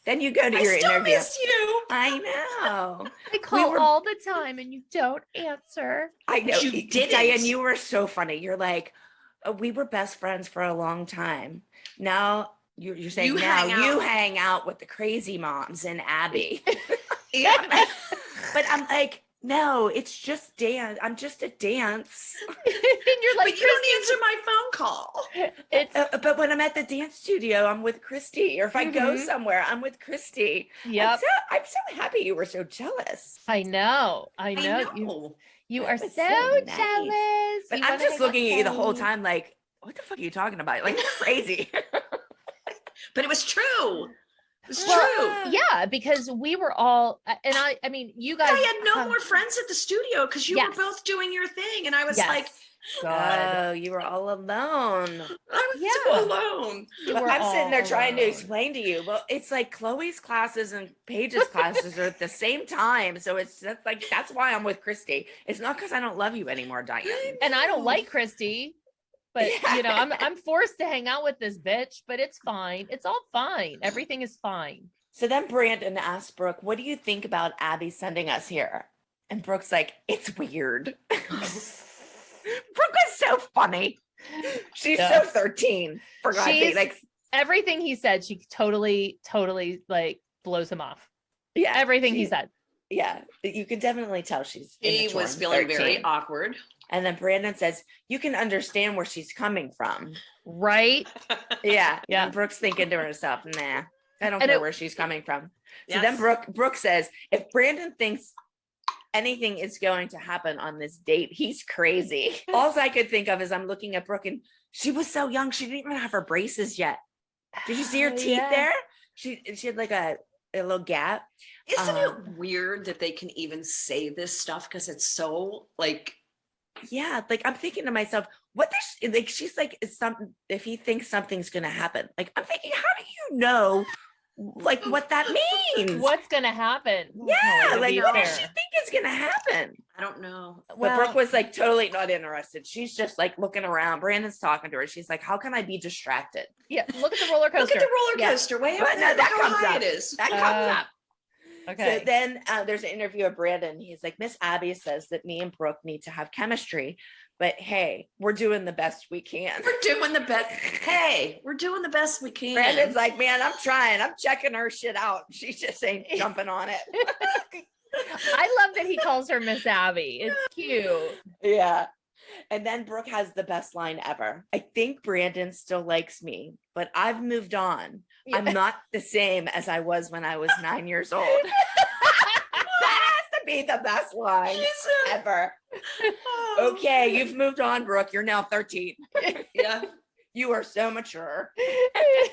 then you go to your interview. I
missed you.
I know.
I call all the time and you don't answer.
I know.
You did.
Diane, you were so funny. You're like, we were best friends for a long time. Now you're saying you hang out with the crazy moms and Abby.
Yeah.
But I'm like, no, it's just dance. I'm just a dance.
And you're like,
but you don't answer my phone call.
But when I'm at the dance studio, I'm with Christi. Or if I go somewhere, I'm with Christi.
Yep.
I'm so happy you were so jealous.
I know. You are so jealous.
But I'm just looking at you the whole time like, what the fuck are you talking about? Like crazy.
But it was true. It's true.
Yeah, because we were all, and I mean, you guys.
I had no more friends at the studio because you were both doing your thing. And I was like,
God. Oh, you were all alone.
I was so alone.
I'm sitting there trying to explain to you. Well, it's like Chloe's classes and Paige's classes are at the same time. So that's why I'm with Christi. It's not because I don't love you anymore, Diane.
And I don't like Christi. But you know, I'm forced to hang out with this bitch, but it's fine. It's all fine. Everything is fine.
So then Brandon asked Brooke, what do you think about Abby sending us here? And Brooke's like, it's weird. Brooke is so funny. She's so 13. For God's sake. Like
everything he said, she totally like blows him off.
Yeah.
Everything he said.
Yeah. You can definitely tell
he was feeling 13. Very awkward.
And then Brandon says, you can understand where she's coming from.
Right?
Yeah. And Brooke's thinking to herself, nah, I don't care where she's coming from. So then Brooke says, if Brandon thinks anything is going to happen on this date, he's crazy. All I could think of is I'm looking at Brooke and she was so young. She didn't even have her braces yet. Did you see her teeth there? She had like a little gap.
Isn't it weird that they can even say this stuff? Because it's so like...
Yeah, like I'm thinking to myself, what this like she's like is something if he thinks something's gonna happen. Like I'm thinking, how do you know like what that means?
What's gonna happen?
Yeah, like what does she think is gonna happen?
I don't know.
But Brooke was like totally not interested. She's just like looking around. Brandon's talking to her. She's like, how can I be distracted?
Yeah, look at the roller coaster.
Look at the roller coaster. Wait,
no, that comes up.
It is.
That comes up.
Okay.
So then there's an interview of Brandon. He's like, Miss Abby says that me and Brooke need to have chemistry, but hey, we're doing the best we can.
We're doing the best. Hey, we're doing the best we can.
Brandon's like, man, I'm trying. I'm checking her shit out. She just ain't jumping on it.
I love that he calls her Miss Abby. It's cute.
Yeah. And then Brooke has the best line ever. I think Brandon still likes me, but I've moved on. Yeah. I'm not the same as I was when I was 9 years old. That has to be the best line ever. Okay, you've moved on, Brooke. You're now 13.
Yeah.
You are so mature.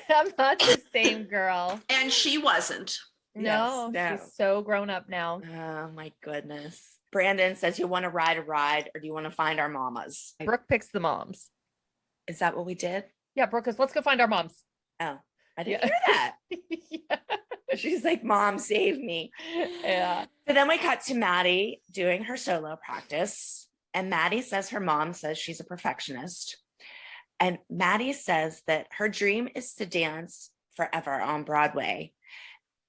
I'm not the same girl.
And she wasn't.
No, she's so grown up now.
Oh my goodness. Brandon says, you want to ride a ride or do you want to find our mamas?
Brooke picks the moms.
Is that what we did?
Yeah, Brooke goes, let's go find our moms.
Oh, I didn't hear that. Yeah. She's like, Mom, save me.
Yeah.
So then we cut to Maddie doing her solo practice. And Maddie says her mom says she's a perfectionist. And Maddie says that her dream is to dance forever on Broadway.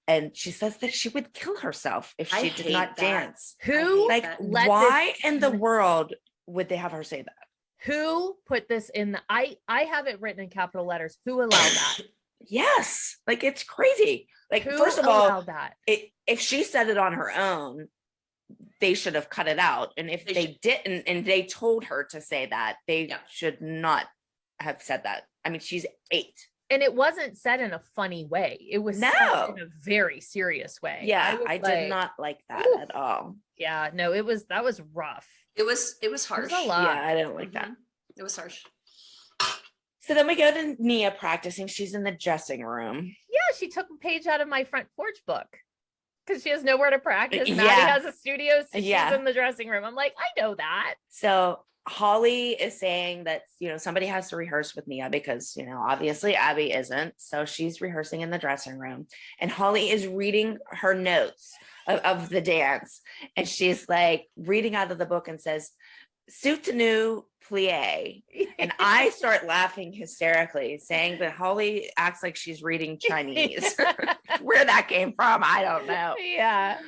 And she says that she would kill herself if she did not dance.
Who
like why in the world would they have her say that?
Who put this in the I have it written in capital letters. Who allowed that?
Yes. Like it's crazy. Like
Who
first of all,
that?
If she said it on her own, they should have cut it out. And if they didn't and they told her to say that, they should not have said that. I mean, she's 8.
And it wasn't said in a funny way. It was said in a very serious way.
Yeah, I did not like that at all.
Yeah, no, that was rough.
It was harsh.
It was a lot.
Yeah, I didn't like that.
It was harsh.
So then we go to Nia practicing. She's in the dressing room.
Yeah, she took a page out of my front porch book because she has nowhere to practice. Maddie has a studio, so she's in the dressing room. I'm like, I know that.
So Holly is saying that, somebody has to rehearse with Nia because, obviously Abby isn't. So she's rehearsing in the dressing room. And Holly is reading her notes of the dance. And she's like reading out of the book and says, soutenu plie. And I start laughing hysterically, saying that Holly acts like she's reading Chinese. Where that came from, I don't know.
Yeah.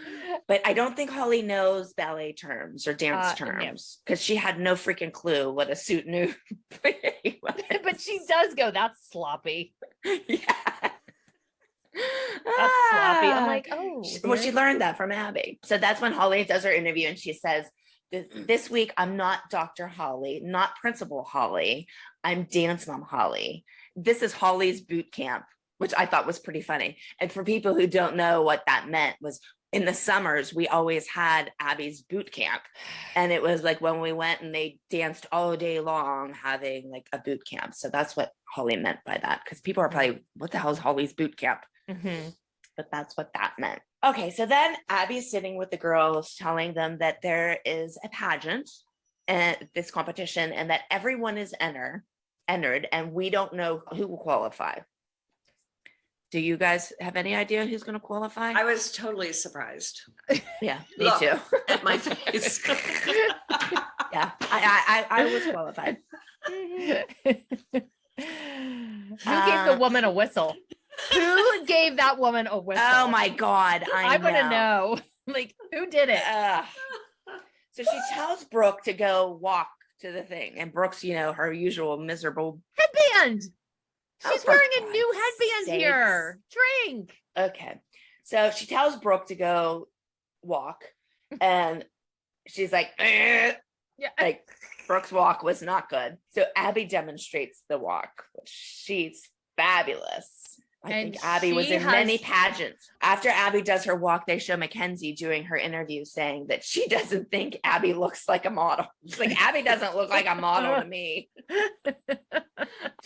But I don't think Holly knows ballet terms or dance terms because she had no freaking clue what a soutenu plie was.
But she does go, that's sloppy.
Yeah.
That's sloppy. I'm like, oh.
Well, she learned that from Abby. So that's when Holly does her interview and she says, this week, I'm not Dr. Holly, not Principal Holly. I'm Dance Mom Holly. This is Holly's boot camp, which I thought was pretty funny. And for people who don't know what that meant was in the summers, we always had Abby's boot camp. And it was like when we went and they danced all day long having like a boot camp. So that's what Holly meant by that. Because people are probably, what the hell is Holly's boot camp?
Mm-hmm.
But that's what that meant. Okay, so then Abby's sitting with the girls telling them that there is a pageant and this competition and that everyone is entered and we don't know who will qualify. Do you guys have any idea who's going to qualify?
I was totally surprised.
Yeah, me too.
At my face.
Yeah, I was qualified.
Who gave the woman a whistle? Who gave that woman a whistle?
Oh my God. I
want to know. Like, who did it?
So she tells Brooke to go walk to the thing. And Brooke's, her usual miserable
headband. She's wearing a new headband here. Drink.
Okay. So she tells Brooke to go walk. And she's like, yeah. Like Brooke's walk was not good. So Abby demonstrates the walk. She's fabulous. I think Abby was in many pageants. After Abby does her walk, they show Mackenzie doing her interview saying that she doesn't think Abby looks like a model. She's like, Abby doesn't look like a model to me.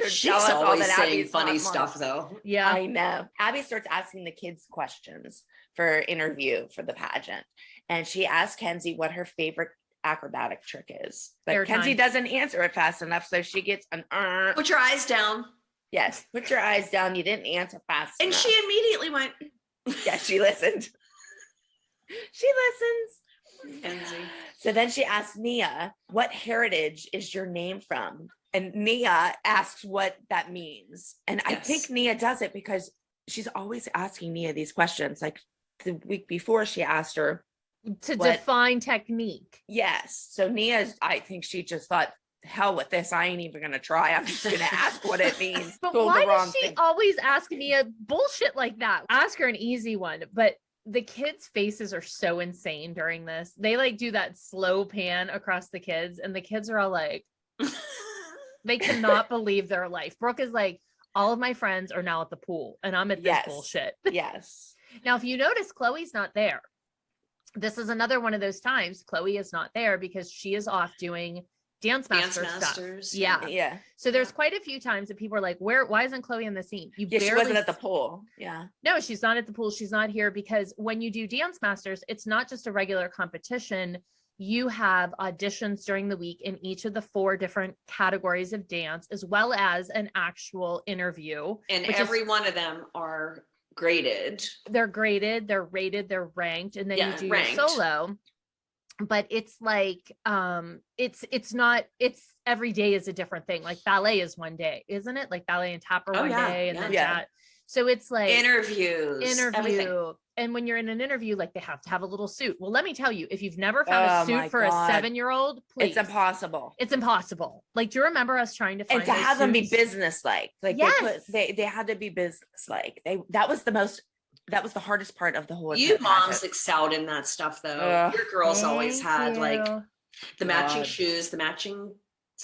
She's always saying funny stuff though.
Yeah,
I know. Abby starts asking the kids questions for interview for the pageant. And she asks Kenzie what her favorite acrobatic trick is. But Kenzie doesn't answer it fast enough. So she gets an
Put your eyes down.
Yes, put your eyes down. You didn't answer fast
enough. She immediately went.
Yeah, she listened. She listens.
Kenzie.
So then she asks Nia, what heritage is your name from? And Nia asks what that means. And I think Nia does it because she's always asking Nia these questions. Like the week before, she asked her
to define technique.
Yes. So Nia, I think she just thought, hell with this, I ain't even gonna try. I'm just gonna ask what it means.
But why does she always ask me a bullshit like that? Ask her an easy one. But the kids' faces are so insane during this. They like do that slow pan across the kids, and the kids are all like, they cannot believe their life. Brooke is like, all of my friends are now at the pool, and I'm at this bullshit.
Yes.
Now, if you notice, Chloe's not there. This is another one of those times Chloe is not there because she is off doing Dance Masters stuff. Yeah. So there's quite a few times that people are like, why isn't Chloe in the scene?
She wasn't at the pool. Yeah.
No, she's not at the pool. She's not here because when you do Dance Masters, it's not just a regular competition. You have auditions during the week in each of the 4 different categories of dance, as well as an actual interview.
And every one of them are graded.
They're graded, they're rated, they're ranked, and then you do your solo. But it's like it's not, it's every day is a different thing. Like ballet is one day, isn't it? Like ballet and tap are one day and then that. So it's like
interviews, everything.
And when you're in an interview, like they have to have a little suit. Well, let me tell you, if you've never found a suit for a 7-year-old, please.
It's impossible.
It's impossible. Like, do you remember us trying to find
and to have them be business-like? Like, yes. they had to be business-like. That was the hardest part of the whole.
You moms excelled in that stuff, though. Your girls always had like the matching shoes, the matching.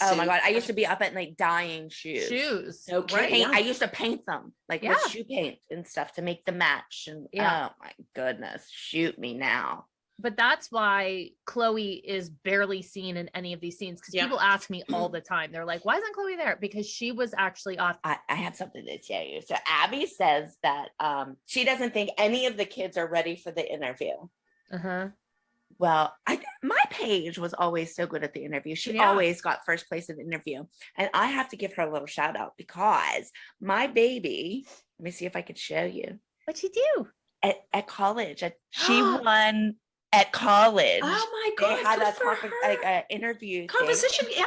Oh my God. I used to be up at night dyeing shoes.
Okay.
I used to paint them with shoe paint and stuff to make the match. And oh my goodness, shoot me now.
But that's why Chloe is barely seen in any of these scenes. Because people ask me all the time. They're like, why isn't Chloe there? Because she was actually off.
I have something to tell you. So Abby says that she doesn't think any of the kids are ready for the interview.
Uh-huh.
Well, my Paige was always so good at the interview. She always got first place in the interview. And I have to give her a little shout out because my baby, let me see if I could show you.
What'd she do?
At college. She won at college.
Oh my God.
They had a interview
composition.
Thing.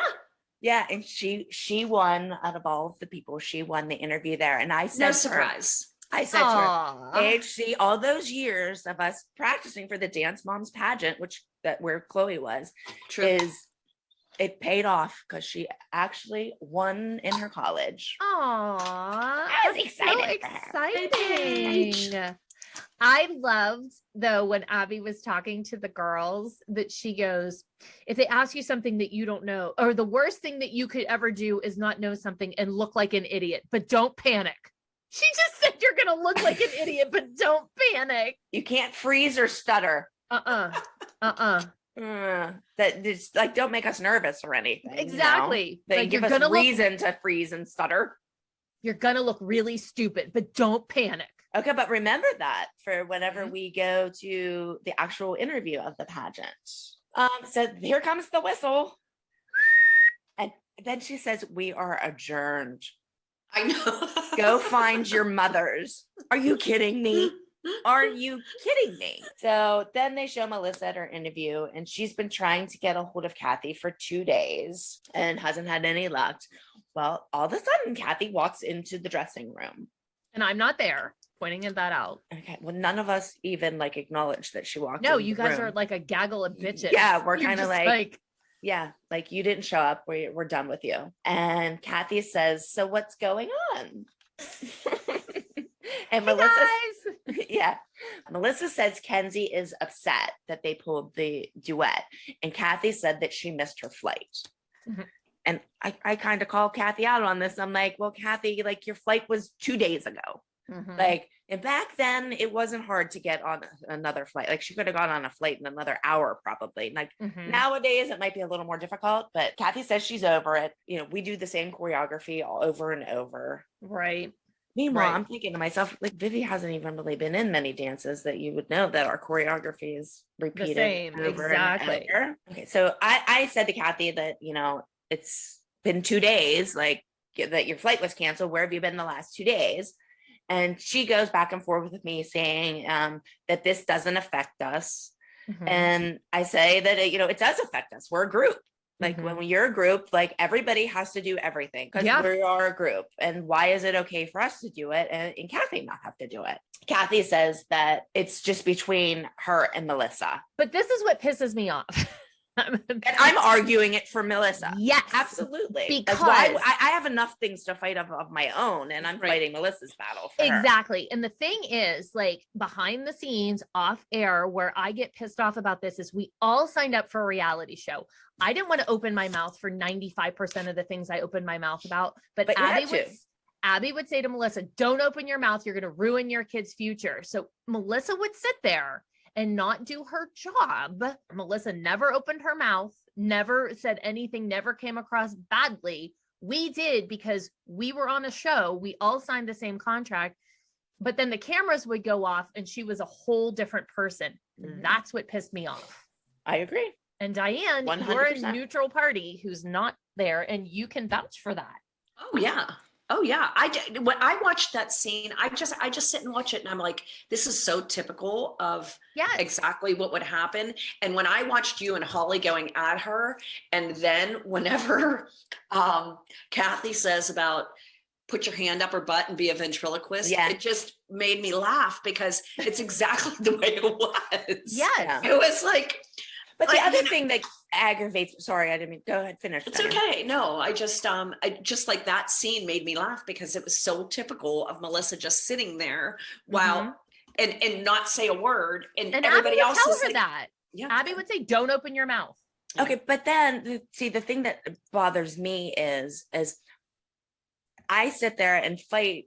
Yeah. And she won out of all of the people. She won the interview there. And I said,
no surprise.
I said to her, HC, all those years of us practicing for the Dance Moms pageant, where Chloe was, it paid off because she actually won in her college.
Aww.
I was excited.
So exciting. I loved, though, when Abby was talking to the girls, that she goes, if they ask you something that you don't know, or the worst thing that you could ever do is not know something and look like an idiot, but don't panic. She just said you're going to look like an idiot, but don't panic.
You can't freeze or stutter. That just like, don't make us nervous or anything.
Exactly.
They give us reason to freeze and stutter.
You're going to look really stupid, but don't panic.
Okay, but remember that for whenever we go to the actual interview of the pageant. So here comes the whistle. And then she says, we are adjourned.
I know.
Go find your mothers. Are you kidding me? Are you kidding me? So then they show Melissa at her interview, and she's been trying to get a hold of Kathy for 2 days and hasn't had any luck. Well, all of a sudden, Kathy walks into the dressing room.
And I'm not there, pointing that out.
Okay. Well, none of us even like acknowledged that she walked in.
No, you guys are like a gaggle of bitches.
Yeah, we're kind of like yeah, like you didn't show up. We're done with you. And Kathy says, so what's going on? And Melissa says Kenzie is upset that they pulled the duet. And Kathy said that she missed her flight. Mm-hmm. And I kind of call Kathy out on this. I'm like, well, Kathy, like your flight was 2 days ago. Mm-hmm. Like, and back then it wasn't hard to get on another flight. Like she could have gone on a flight in another hour, probably. Like nowadays it might be a little more difficult, but Kathy says she's over it. You know, we do the same choreography all over and over.
Right.
Meanwhile, I'm thinking to myself, like Vivi hasn't even really been in many dances that you would know that our choreography is repeated. The same, exactly. Okay, so I said to Kathy that, you know, it's been 2 days, like that your flight was canceled. Where have you been the last 2 days? And she goes back and forth with me saying that this doesn't affect us. Mm-hmm. And I say that, it does affect us. We're a group. Like when you're a group, like everybody has to do everything because we are a group. And why is it okay for us to do it and Kathy not have to do it? Kathy says that it's just between her and Melissa.
But this is what pisses me off.
And I'm arguing it for Melissa.
Yes,
absolutely.
Because
I have enough things to fight of my own, and I'm fighting Melissa's battle. For
exactly. Her. And the thing is, like behind the scenes, off air, where I get pissed off about this is we all signed up for a reality show. I didn't want to open my mouth for 95% of the things I opened my mouth about, but Abby would say to Melissa, "Don't open your mouth. You're going to ruin your kid's future." So Melissa would sit there and not do her job. Melissa never opened her mouth, never said anything, never came across badly. We did because we were on a show. We all signed the same contract, but then the cameras would go off and she was a whole different person. Mm-hmm. That's what pissed me off.
I agree.
And Diane, 100%. You're a neutral party who's not there and you can vouch for that.
Oh yeah. Oh yeah. When I watched that scene, I just sit and watch it and I'm like, this is so typical of exactly what would happen. And when I watched you and Holly going at her, and then whenever Kathy says about put your hand up her butt and be a ventriloquist.
Yeah.
It just made me laugh because it's exactly the way it was.
Yes.
It was like,
but the other thing that aggravates, sorry, I didn't mean, go ahead, finish.
It's okay. No, I just like that scene made me laugh because it was so typical of Melissa just sitting there while, and not say a word. And everybody
Abby would
else
tell
is
her
like,
that.
yeah.
Abby would say, don't open your mouth.
Okay, but then see, the thing that bothers me is I sit there and fight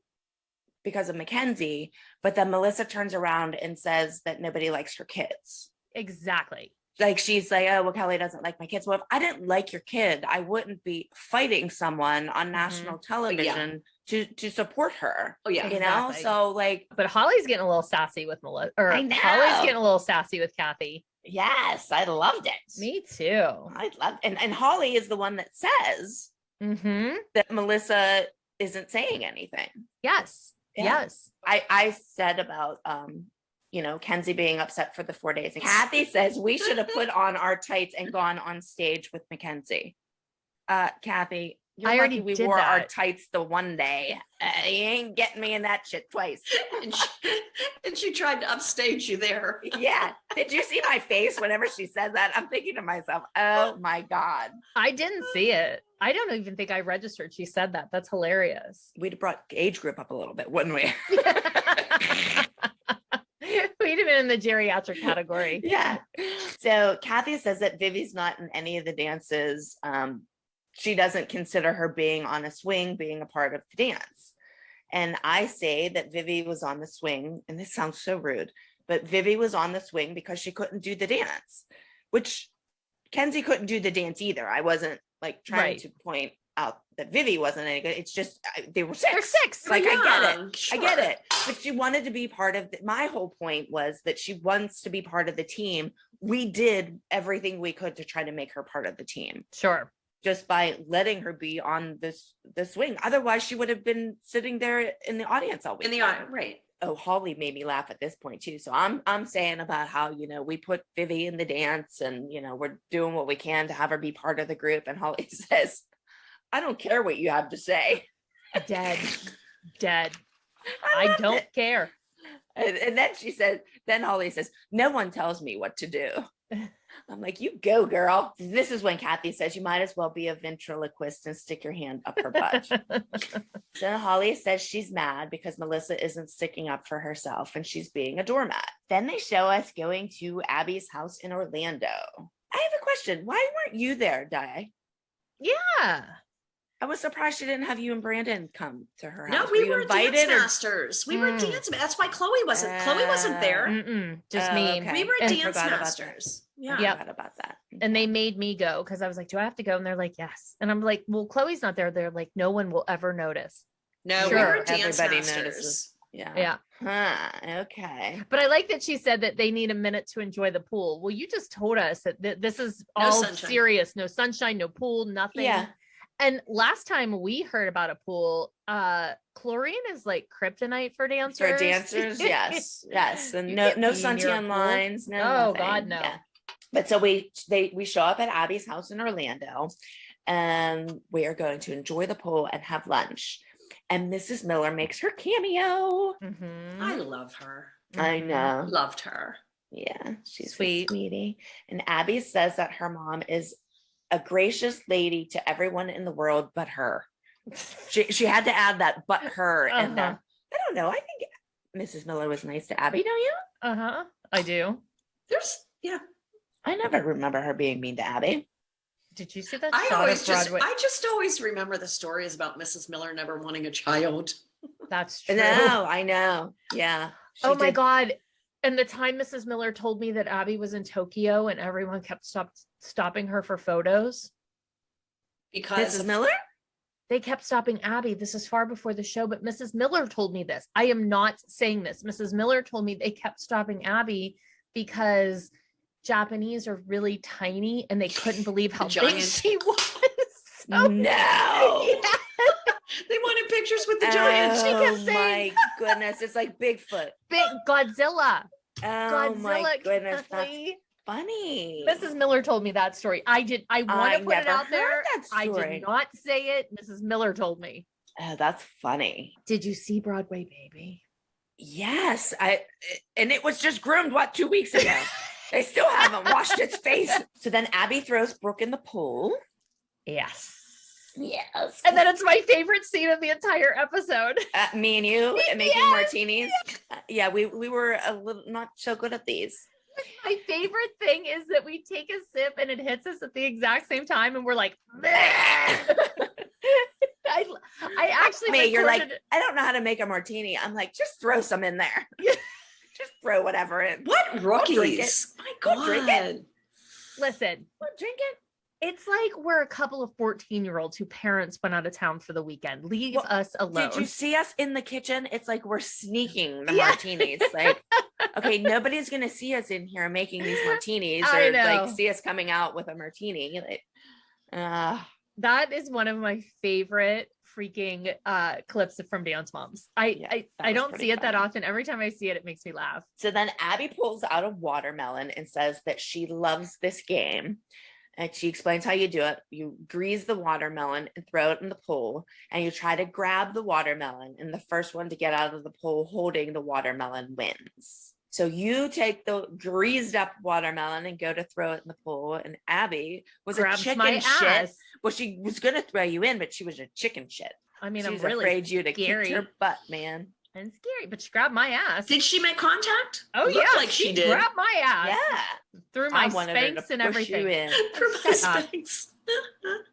because of Mackenzie, but then Melissa turns around and says that nobody likes her kids.
Exactly.
Like she's like, oh, well, Kelly doesn't like my kids. Well, if I didn't like your kid, I wouldn't be fighting someone on national television to support her.
Oh yeah,
you know. So like,
but Holly's getting a little sassy with Melissa, or
I know.
Holly's getting a little sassy with Kathy.
Yes, I loved it.
Me too.
I loved, and Holly is the one that says that Melissa isn't saying anything.
Yes. Yeah. Yes.
I said about Kenzie being upset for the 4 days. And Kathy says we should have put on our tights and gone on stage with Mackenzie. Kathy, you're lucky we wore our tights the one day. You ain't getting me in that shit twice.
and she tried to upstage you there.
Yeah. Did you see my face whenever she said that? I'm thinking to myself, oh my God.
I didn't see it. I don't even think I registered she said that. That's hilarious.
We'd have brought age group up a little bit, wouldn't we?
We'd have been in the geriatric category.
Yeah. So Kathy says that Vivi's not in any of the dances. She doesn't consider her being on a swing being a part of the dance. And I say that Vivi was on the swing, and this sounds so rude, but Vivi was on the swing because she couldn't do the dance, which Kenzie couldn't do the dance either. I wasn't like trying to point out that Vivi wasn't any good. It's just they were six.
They're six.
Like,
yeah,
I get it.
sure.
I get it. But she wanted to be part of my whole point was that she wants to be part of the team. We did everything we could to try to make her part of the team.
Sure. Just
by letting her be on the swing. Otherwise, she would have been sitting there in the audience all week.
In the audience, right.
Oh, Holly made me laugh at this point too. So I'm saying about how, we put Vivi in the dance and, we're doing what we can to have her be part of the group. And Holly says, I don't care what you have to say.
Dead. I don't care.
And then Holly says, no one tells me what to do. I'm like, you go, girl. This is when Kathy says you might as well be a ventriloquist and stick your hand up her butt. So Holly says she's mad because Melissa isn't sticking up for herself and she's being a doormat. Then they show us going to Abby's house in Orlando. I have a question. Why weren't you there, Di?
Yeah.
I was surprised she didn't have you and Brandon come to her house.
No, we were dance masters. We were dance. That's why Chloe wasn't. Chloe wasn't there.
Just me.
Okay.
We were dance masters.
Yeah, I forgot about that.
And they made me go because I was like, "Do I have to go?" And they're like, "Yes." And I'm like, "Well, Chloe's not there." They're like, "No one will ever notice."
No,
sure.
We were dance
Everybody
masters.
Notices. Yeah.
Yeah.
Huh, okay.
But I like that she said that they need a minute to enjoy the pool. Well, you just told us that this is all serious. No sunshine, no pool, nothing.
Yeah.
And last time we heard about a pool, chlorine is like kryptonite for dancers.
For dancers, yes. Yes. And no suntan lines. No.
Oh
nothing.
God, no.
Yeah. But so we show up at Abby's house in Orlando and we are going to enjoy the pool and have lunch. And Mrs. Miller makes her cameo.
I love her.
I know.
Loved her.
Yeah. She's
sweet.
Sweetie. And Abby says that her mom is a gracious lady to everyone in the world but her. She had to add that but her. And I don't know. I think Mrs. Miller was nice to Abby, don't you?
I do.
I never remember her being mean to Abby.
Did you see that?
I just always remember the stories about Mrs. Miller never wanting a child.
That's true.
No, I know. Yeah.
My God. And the time Mrs. Miller told me that Abby was in Tokyo and everyone kept stopping her for photos.
Because
Mrs. Miller?
They kept stopping Abby. This is far before the show, but Mrs. Miller told me this. I am not saying this. Mrs. Miller told me they kept stopping Abby because Japanese are really tiny and they couldn't believe how big she was.
So, no.
Yeah.
They wanted pictures with the giant.
She kept saying,
my goodness. It's like Bigfoot.
Big Godzilla.
Oh my goodness.
Kathy.
That's funny.
Mrs. Miller told me that story. I want to put it out there.
I
did not say it. Mrs. Miller told me.
Oh, that's funny.
Did you see Broadway Baby?
Yes, and it was just groomed 2 weeks ago. They still haven't washed its face. So then Abby throws Brooke in the pool.
Yes.
Yes.
And then it's my favorite scene of the entire episode.
Me and you making martinis. Yeah, we were a little not so good at these.
My favorite thing is that we take a sip and it hits us at the exact same time, and we're like, I actually
you're like, I don't know how to make a martini. I'm like, just throw some in there. Just throw whatever in.
What rookies?
My God. Drink it.
Listen, drink it. It's like we're a couple of 14-year-olds whose parents went out of town for the weekend. Leave us alone.
Did you see us in the kitchen? It's like we're sneaking the martinis. Like, okay, nobody's gonna see us in here making these martinis or like see us coming out with a martini. Like,
that is one of my favorite freaking clips from Dance Moms. I don't see it that often. Every time I see it, it makes me laugh.
So then Abby pulls out a watermelon and says that she loves this game. And she explains how you do it. You grease the watermelon and throw it in the pool, and you try to grab the watermelon, and the first one to get out of the pool holding the watermelon wins. So you take the greased up watermelon and go to throw it in the pool, and Abby was a chicken shit. Well, she was going to throw you in, but she was a chicken shit.
I mean,
She's
I'm really
afraid you to kick her butt, man.
And scary, but she grabbed my ass.
Did she make contact?
Oh, yeah.
Like she did.
Grabbed my ass.
Yeah.
Through my Spanx and everything.
Through my Spanx.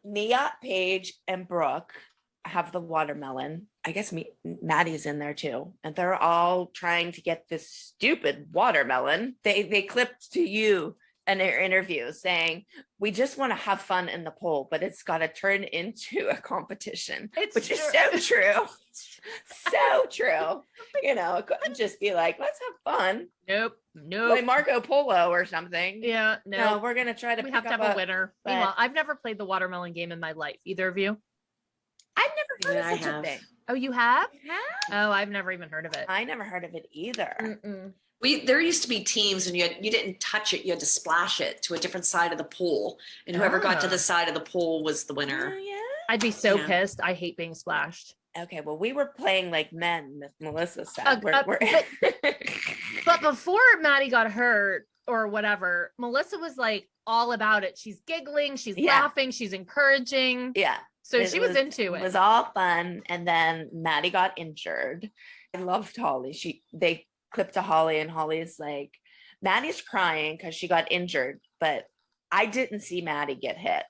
Nia, Paige, and Brooke have the watermelon. I guess Maddie's in there too. And they're all trying to get this stupid watermelon. They clipped to you in their interview saying, we just want to have fun in the pool, but it's got to turn into a competition, which is so true. So true. You know, it couldn't just be like, let's have fun.
Nope.
Like Marco Polo or something.
Yeah. No,
we're going to try to
we have to have a winner. Meanwhile, I've never played the watermelon game in my life. Either of you?
I've never heard of such a thing.
Oh, you have?
Yeah.
Oh, I've never even heard of it.
I never heard of it either.
Mm-mm. There used to be teams, and you didn't touch it. You had to splash it to a different side of the pool, and whoever got to the side of the pool was the winner.
Oh, yeah.
I'd be so pissed. I hate being splashed.
Okay, well, we were playing like men, Melissa said.
But before Maddie got hurt or whatever, Melissa was like all about it. She's giggling, she's laughing, she's encouraging.
Yeah.
So she was into it.
It was all fun. And then Maddie got injured. I loved Holly. They clipped to Holly, and Holly's like, Maddie's crying because she got injured, but I didn't see Maddie get hit.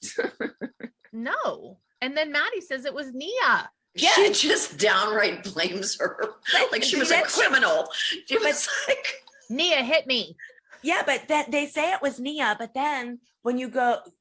No. And then Maddie says it was Nia.
Yeah. She just downright blames her. Like she was a criminal. It was like,
Nia hit me.
Yeah, but that they say it was Nia, but then when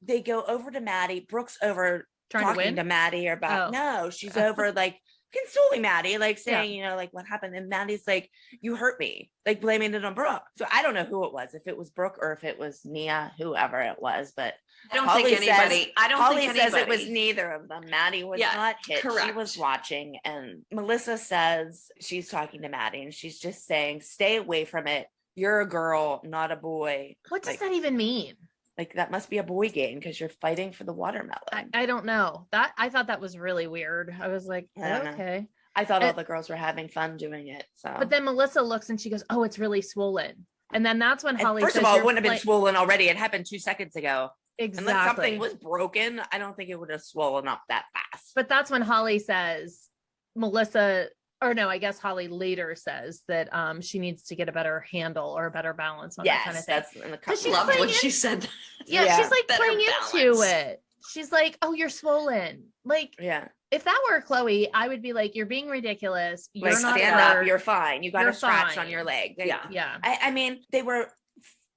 they go over to Maddie, Brooke's over talking to Maddie about, no, she's over like consoling Maddie, like saying, you know, like what happened. And Maddie's like, you hurt me, like blaming it on Brooke. So I don't know who it was, if it was Brooke or if it was Nia, whoever it was, but
I don't think anybody.
Holly says it was neither of them. Maddie was not hit.
Correct.
She was watching. And Melissa says she's talking to Maddie and she's just saying, stay away from it. You're a girl, not a boy.
What does that even mean?
Like that must be a boy game because you're fighting for the watermelon.
I don't know. I thought that was really weird. I was like, okay.
I thought all the girls were having fun doing it. So,
but then Melissa looks and she goes, "Oh, it's really swollen." And then that's when Holly
first
says,
of all, it wouldn't have been swollen already. It happened 2 seconds ago.
Exactly.
Unless something was broken, I don't think it would have swollen up that fast.
But that's when Holly says, Melissa, or no, I guess Holly later says that she needs to get a better handle or a better balance on that kind of thing.
That's in the
couple. I loved when she said that.
Yeah, she's like playing into it. She's like, "Oh, you're swollen." Like, if that were Chloe, I would be like, "You're being ridiculous. You're not
stand up. You're fine. You got a scratch on your leg."
Yeah.
I mean, they were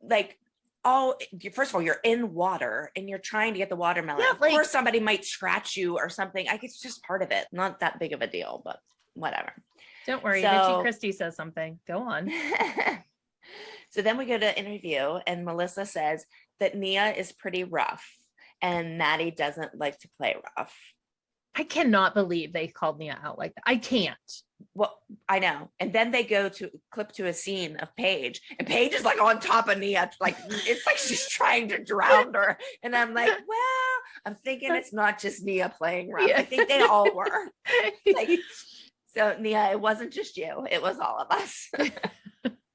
like, first of all, you're in water and you're trying to get the watermelon. Yeah, of course, somebody might scratch you or something. I guess it's just part of it. Not that big of a deal, but whatever.
Don't worry. Bitchy Christi says something. Go on.
So then we go to interview and Melissa says that Nia is pretty rough and Maddie doesn't like to play rough.
I cannot believe they called Nia out like that. I can't.
Well, I know. And then they go to clip to a scene of Paige, and Paige is like on top of Nia, like it's like she's trying to drown her. And I'm like, well, I'm thinking it's not just Nia playing rough. I think they all were. Like, so Nia, it wasn't just you, it was all of us.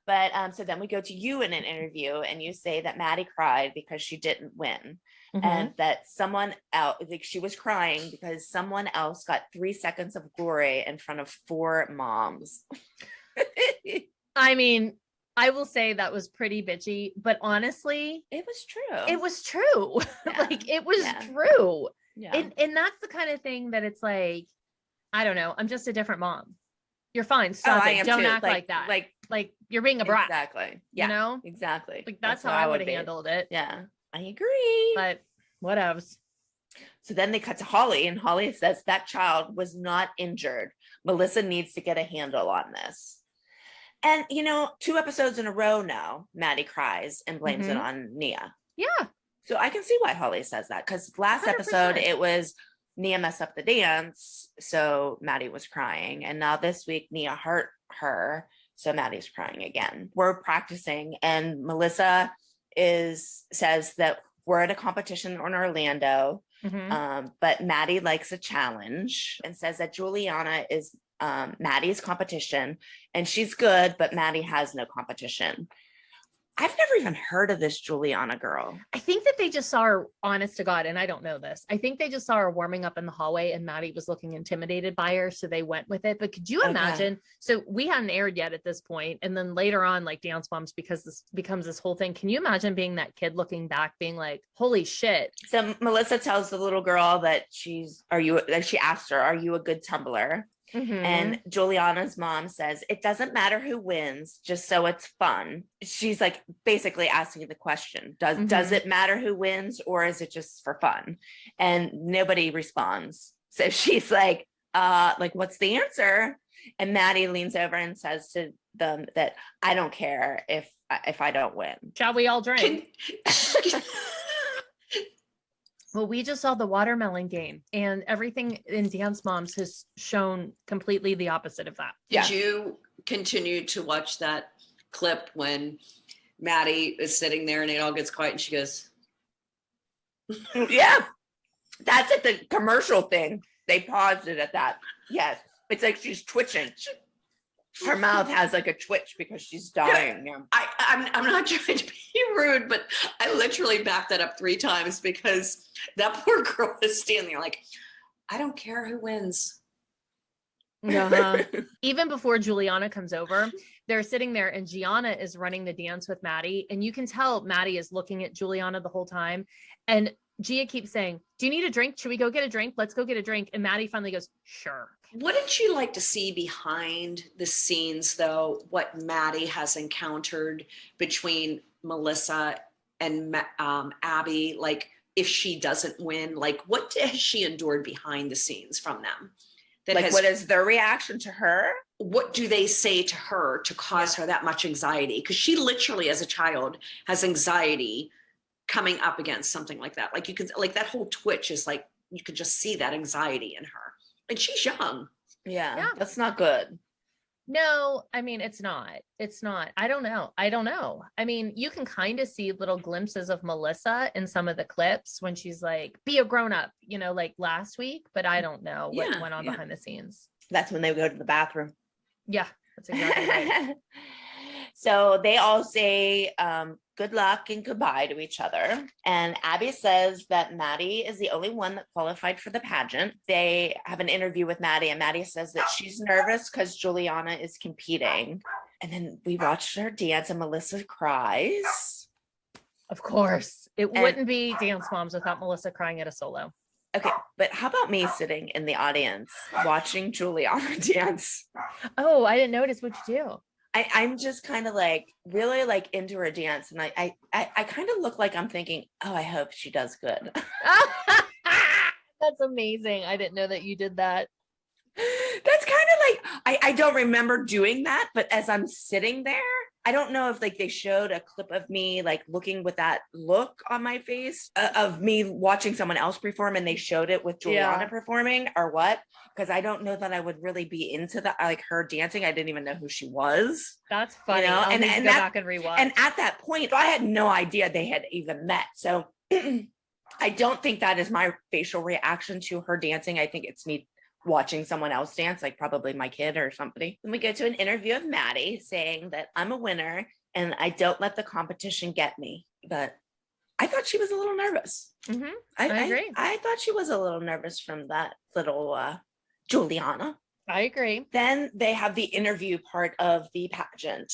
But so then we go to you in an interview, and you say that Maddie cried because she didn't win. And that someone else, like she was crying because someone else got 3 seconds of glory in front of 4 moms.
I mean, I will say that was pretty bitchy, but honestly,
it was true.
It was true.
Yeah.
Like it was true.
Yeah.
And that's the kind of thing that it's like, I don't know. I'm just a different mom. You're fine. Stop it. Don't act like that. Like you're being a brat.
Exactly. Yeah.
You know?
Exactly.
Like that's how I would have handled it.
Yeah. I agree.
But whatevs.
So then they cut to Holly, and Holly says that child was not injured. Melissa needs to get a handle on this. And, 2 episodes in a row now, Maddie cries and blames it on Nia.
Yeah.
So I can see why Holly says that, because last 100%. Episode, it was Nia messed up the dance, so Maddie was crying. And now this week, Nia hurt her, so Maddie's crying again. We're practicing, and Melissa says that we're at a competition in Orlando, but Maddie likes a challenge, and says that Juliana is Maddie's competition, and she's good, but Maddie has no competition. I've never even heard of this Juliana girl.
I think that they just saw her, honest to God, and I don't know this. I think they just saw her warming up in the hallway, and Maddie was looking intimidated by her, so they went with it. But could you imagine? So we hadn't aired yet at this point, and then later on, like Dance Moms, because this becomes this whole thing. Can you imagine being that kid looking back, being like, "Holy shit!"
So Melissa tells the little girl that she asked her, "Are you a good tumbler?" And Juliana's mom says, "It doesn't matter who wins, just so it's fun." She's like basically asking the question, does it matter who wins, or is it just for fun? And nobody responds. So she's like, what's the answer? And Maddie leans over and says to them that, "I don't care if I don't win.
Shall we all drink?" Well, we just saw the Watermleon game, and everything in Dance Moms has shown completely the opposite of that.
Did you continue to watch that clip when Maddie is sitting there and it all gets quiet and she goes,
"Yeah, that's at the commercial thing. They paused it at that." Yes. It's like she's twitching. Her mouth has like a twitch because she's dying. Yeah.
I'm not trying to be rude, but I literally backed that up 3 times because that poor girl is standing there like, "I don't care who wins."
Even before Juliana comes over, they're sitting there and Gianna is running the dance with Maddie. And you can tell Maddie is looking at Juliana the whole time. And Gia keeps saying, "Do you need a drink? Should we go get a drink? Let's go get a drink." And Maddie finally goes, "Sure."
Wouldn't you like to see behind the scenes, though, what Maddie has encountered between Melissa and Abby? Like, if she doesn't win, like, what has she endured behind the scenes from them?
What is their reaction to her?
What do they say to her to cause her that much anxiety? Because she literally, as a child, has anxiety coming up against something like that. Like, you could, like, that whole twitch is like, you could just see that anxiety in her. And she's young.
Yeah, that's not good.
No, I mean, it's not. I don't know. I mean, you can kind of see little glimpses of Melissa in some of the clips when she's like, "Be a grown up," like last week, but I don't know what went on behind the scenes.
That's when they go to the bathroom.
Yeah, that's exactly right.
So they all say good luck and goodbye to each other. And Abby says that Maddie is the only one that qualified for the pageant. They have an interview with Maddie, and Maddie says that she's nervous because Juliana is competing. And then we watched her dance, and Melissa cries.
Of course. It wouldn't be Dance Moms without Melissa crying at a solo.
Okay, but how about me sitting in the audience watching Juliana dance?
Oh, I didn't notice. What'd you do?
I'm just kind of like really like into her dance, and I kind of look like I'm thinking, "Oh, I hope she does good."
That's amazing. I didn't know that you did that.
That's kind of like I don't remember doing that, but as I'm sitting there, I don't know if like they showed a clip of me like looking with that look on my face of me watching someone else perform and they showed it with Juliana performing or what, because I don't know that I would really be into that, like her dancing. I didn't even know who she was.
That's funny.
You know?
I'll need to go back and rewatch.
And at that point, I had no idea they had even met. So I don't think that is my facial reaction to her dancing. I think it's me watching someone else dance, like probably my kid or somebody. Then we go to an interview of Maddie saying that I'm a winner and I don't let the competition get me. But I thought she was a little nervous.
Mm-hmm. I agree.
I thought she was a little nervous from that little Juliana.
I agree.
Then they have the interview part of the pageant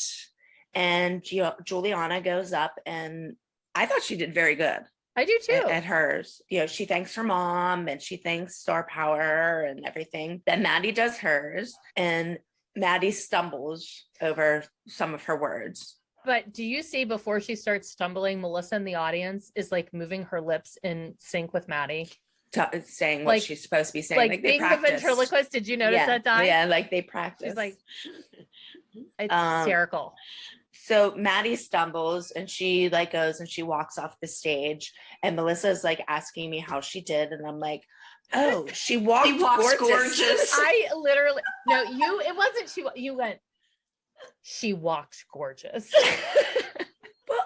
and Juliana goes up and I thought she did very good.
I do too.
At hers. You know, she thanks her mom and she thanks Star Power and everything. Then Maddie does hers and Maddie stumbles over some of her words.
But do you see before she starts stumbling, Melissa in the audience is like moving her lips in sync with Maddie?
Saying what she's supposed to be saying.
Like being the ventriloquist. Did you notice that, Di?
Yeah, like they practice.
She's like, it's hysterical.
So Maddie stumbles and she like goes and she walks off the stage and Melissa's like asking me how she did. And I'm like, oh, she walked gorgeous.
I literally, no, it wasn't you went, she walked gorgeous.
Well,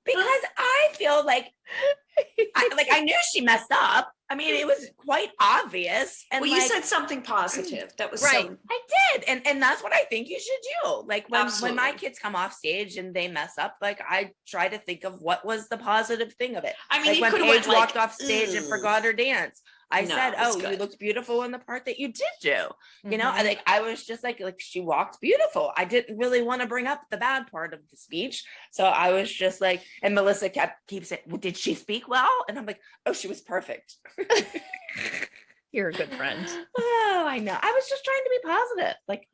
because I feel like I knew she messed up. I mean, it was quite obvious. And
well, you said something positive. That was
right. I did. And that's what I think you should do. Like when my kids come off stage and they mess up, like I try to think of what was the positive thing of it.
I mean,
like when Paige walked off stage and forgot her dance. I said, oh, you looked beautiful in the part that you did do. Mm-hmm. You know, I was just like she walked beautiful. I didn't really want to bring up the bad part of the speech. So I was just like, and Melissa keeps saying, well, did she speak well? And I'm like, oh, she was perfect.
You're a good friend.
Oh, I know. I was just trying to be positive. Like,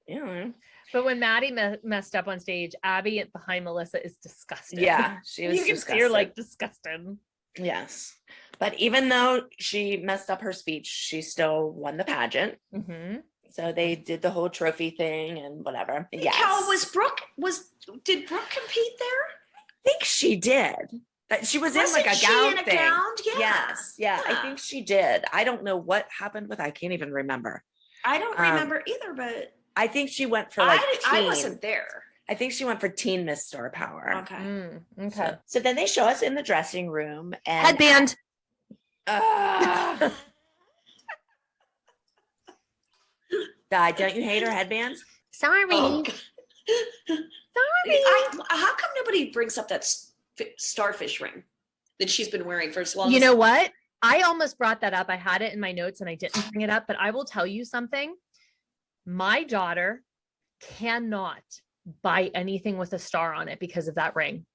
you know.
But when Maddie messed up on stage, Abby behind Melissa is disgusted.
Yeah, she was.
You can see her like disgusted.
Yes. But even though she messed up her speech, she still won the pageant. Mm-hmm. So they did the whole trophy thing and whatever. Yes.
How did Brooke compete there?
I think she did. She was in like a gown thing.
Yeah.
Yes. Yeah, I think she did. I don't know what happened with. I can't even remember.
I don't remember either, but
I think she went for like
I wasn't there.
I think she went for Teen Miss Star Power.
Okay.
Okay. So then they show us in the dressing room and
headband.
Don't you hate her headbands?
Sorry.
Oh.
Sorry.
How come nobody brings up that starfish ring that she's been wearing for as long
You know what? I almost brought that up. I had it in my notes and I didn't bring it up, but I will tell you something. My daughter cannot buy anything with a star on it because of that ring.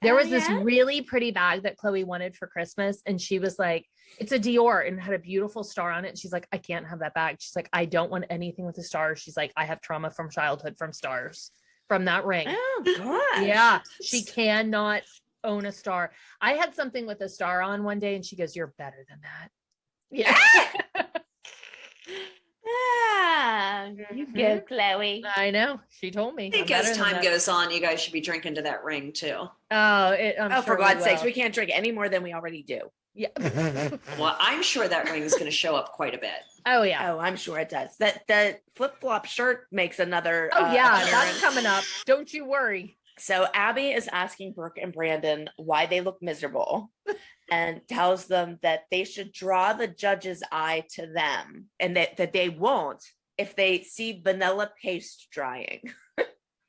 There was this really pretty bag that Chloe wanted for Christmas. And she was like, it's a Dior and had a beautiful star on it. And she's like, I can't have that bag. She's like, I don't want anything with a star. She's like, I have trauma from childhood from stars, from that ring.
Oh, gosh.
Yeah. She cannot own a star. I had something with a star on one day and she goes, you're better than that. Yeah.
You go, Chloe.
I know. She told me.
I think as time goes on, you guys should be drinking to that ring too.
Oh,
for God's sakes, we can't drink any more than we already do.
Yeah.
Well, I'm sure that ring is going to show up quite a bit.
Oh yeah.
Oh, I'm sure it does. The flip-flop shirt makes another.
Oh yeah, that's coming up. Don't you worry.
So Abby is asking Brooke and Brandon why they look miserable and tells them that they should draw the judge's eye to them and that they won't if they see vanilla paste drying.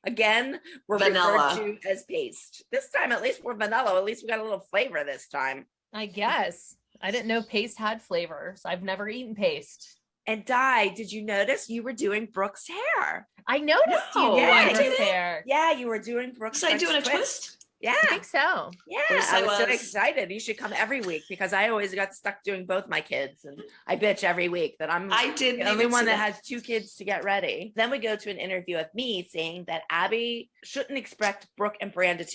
Again, we're referred to as paste. This time, at least we're vanilla. At least we got a little flavor this time.
I guess. I didn't know paste had flavors. I've never eaten paste.
And Di, did you notice you were doing Brooke's hair?
I noticed you doing Brooke's hair.
Yeah, you were doing Brooke's hair.
Was I doing a twist?
Yeah.
I think so.
Yeah, I was so excited. You should come every week because I always got stuck doing both my kids. And I bitch every week that I'm the only one that has 2 kids to get ready. Then we go to an interview of me saying that Abby shouldn't expect Brooke and Brandon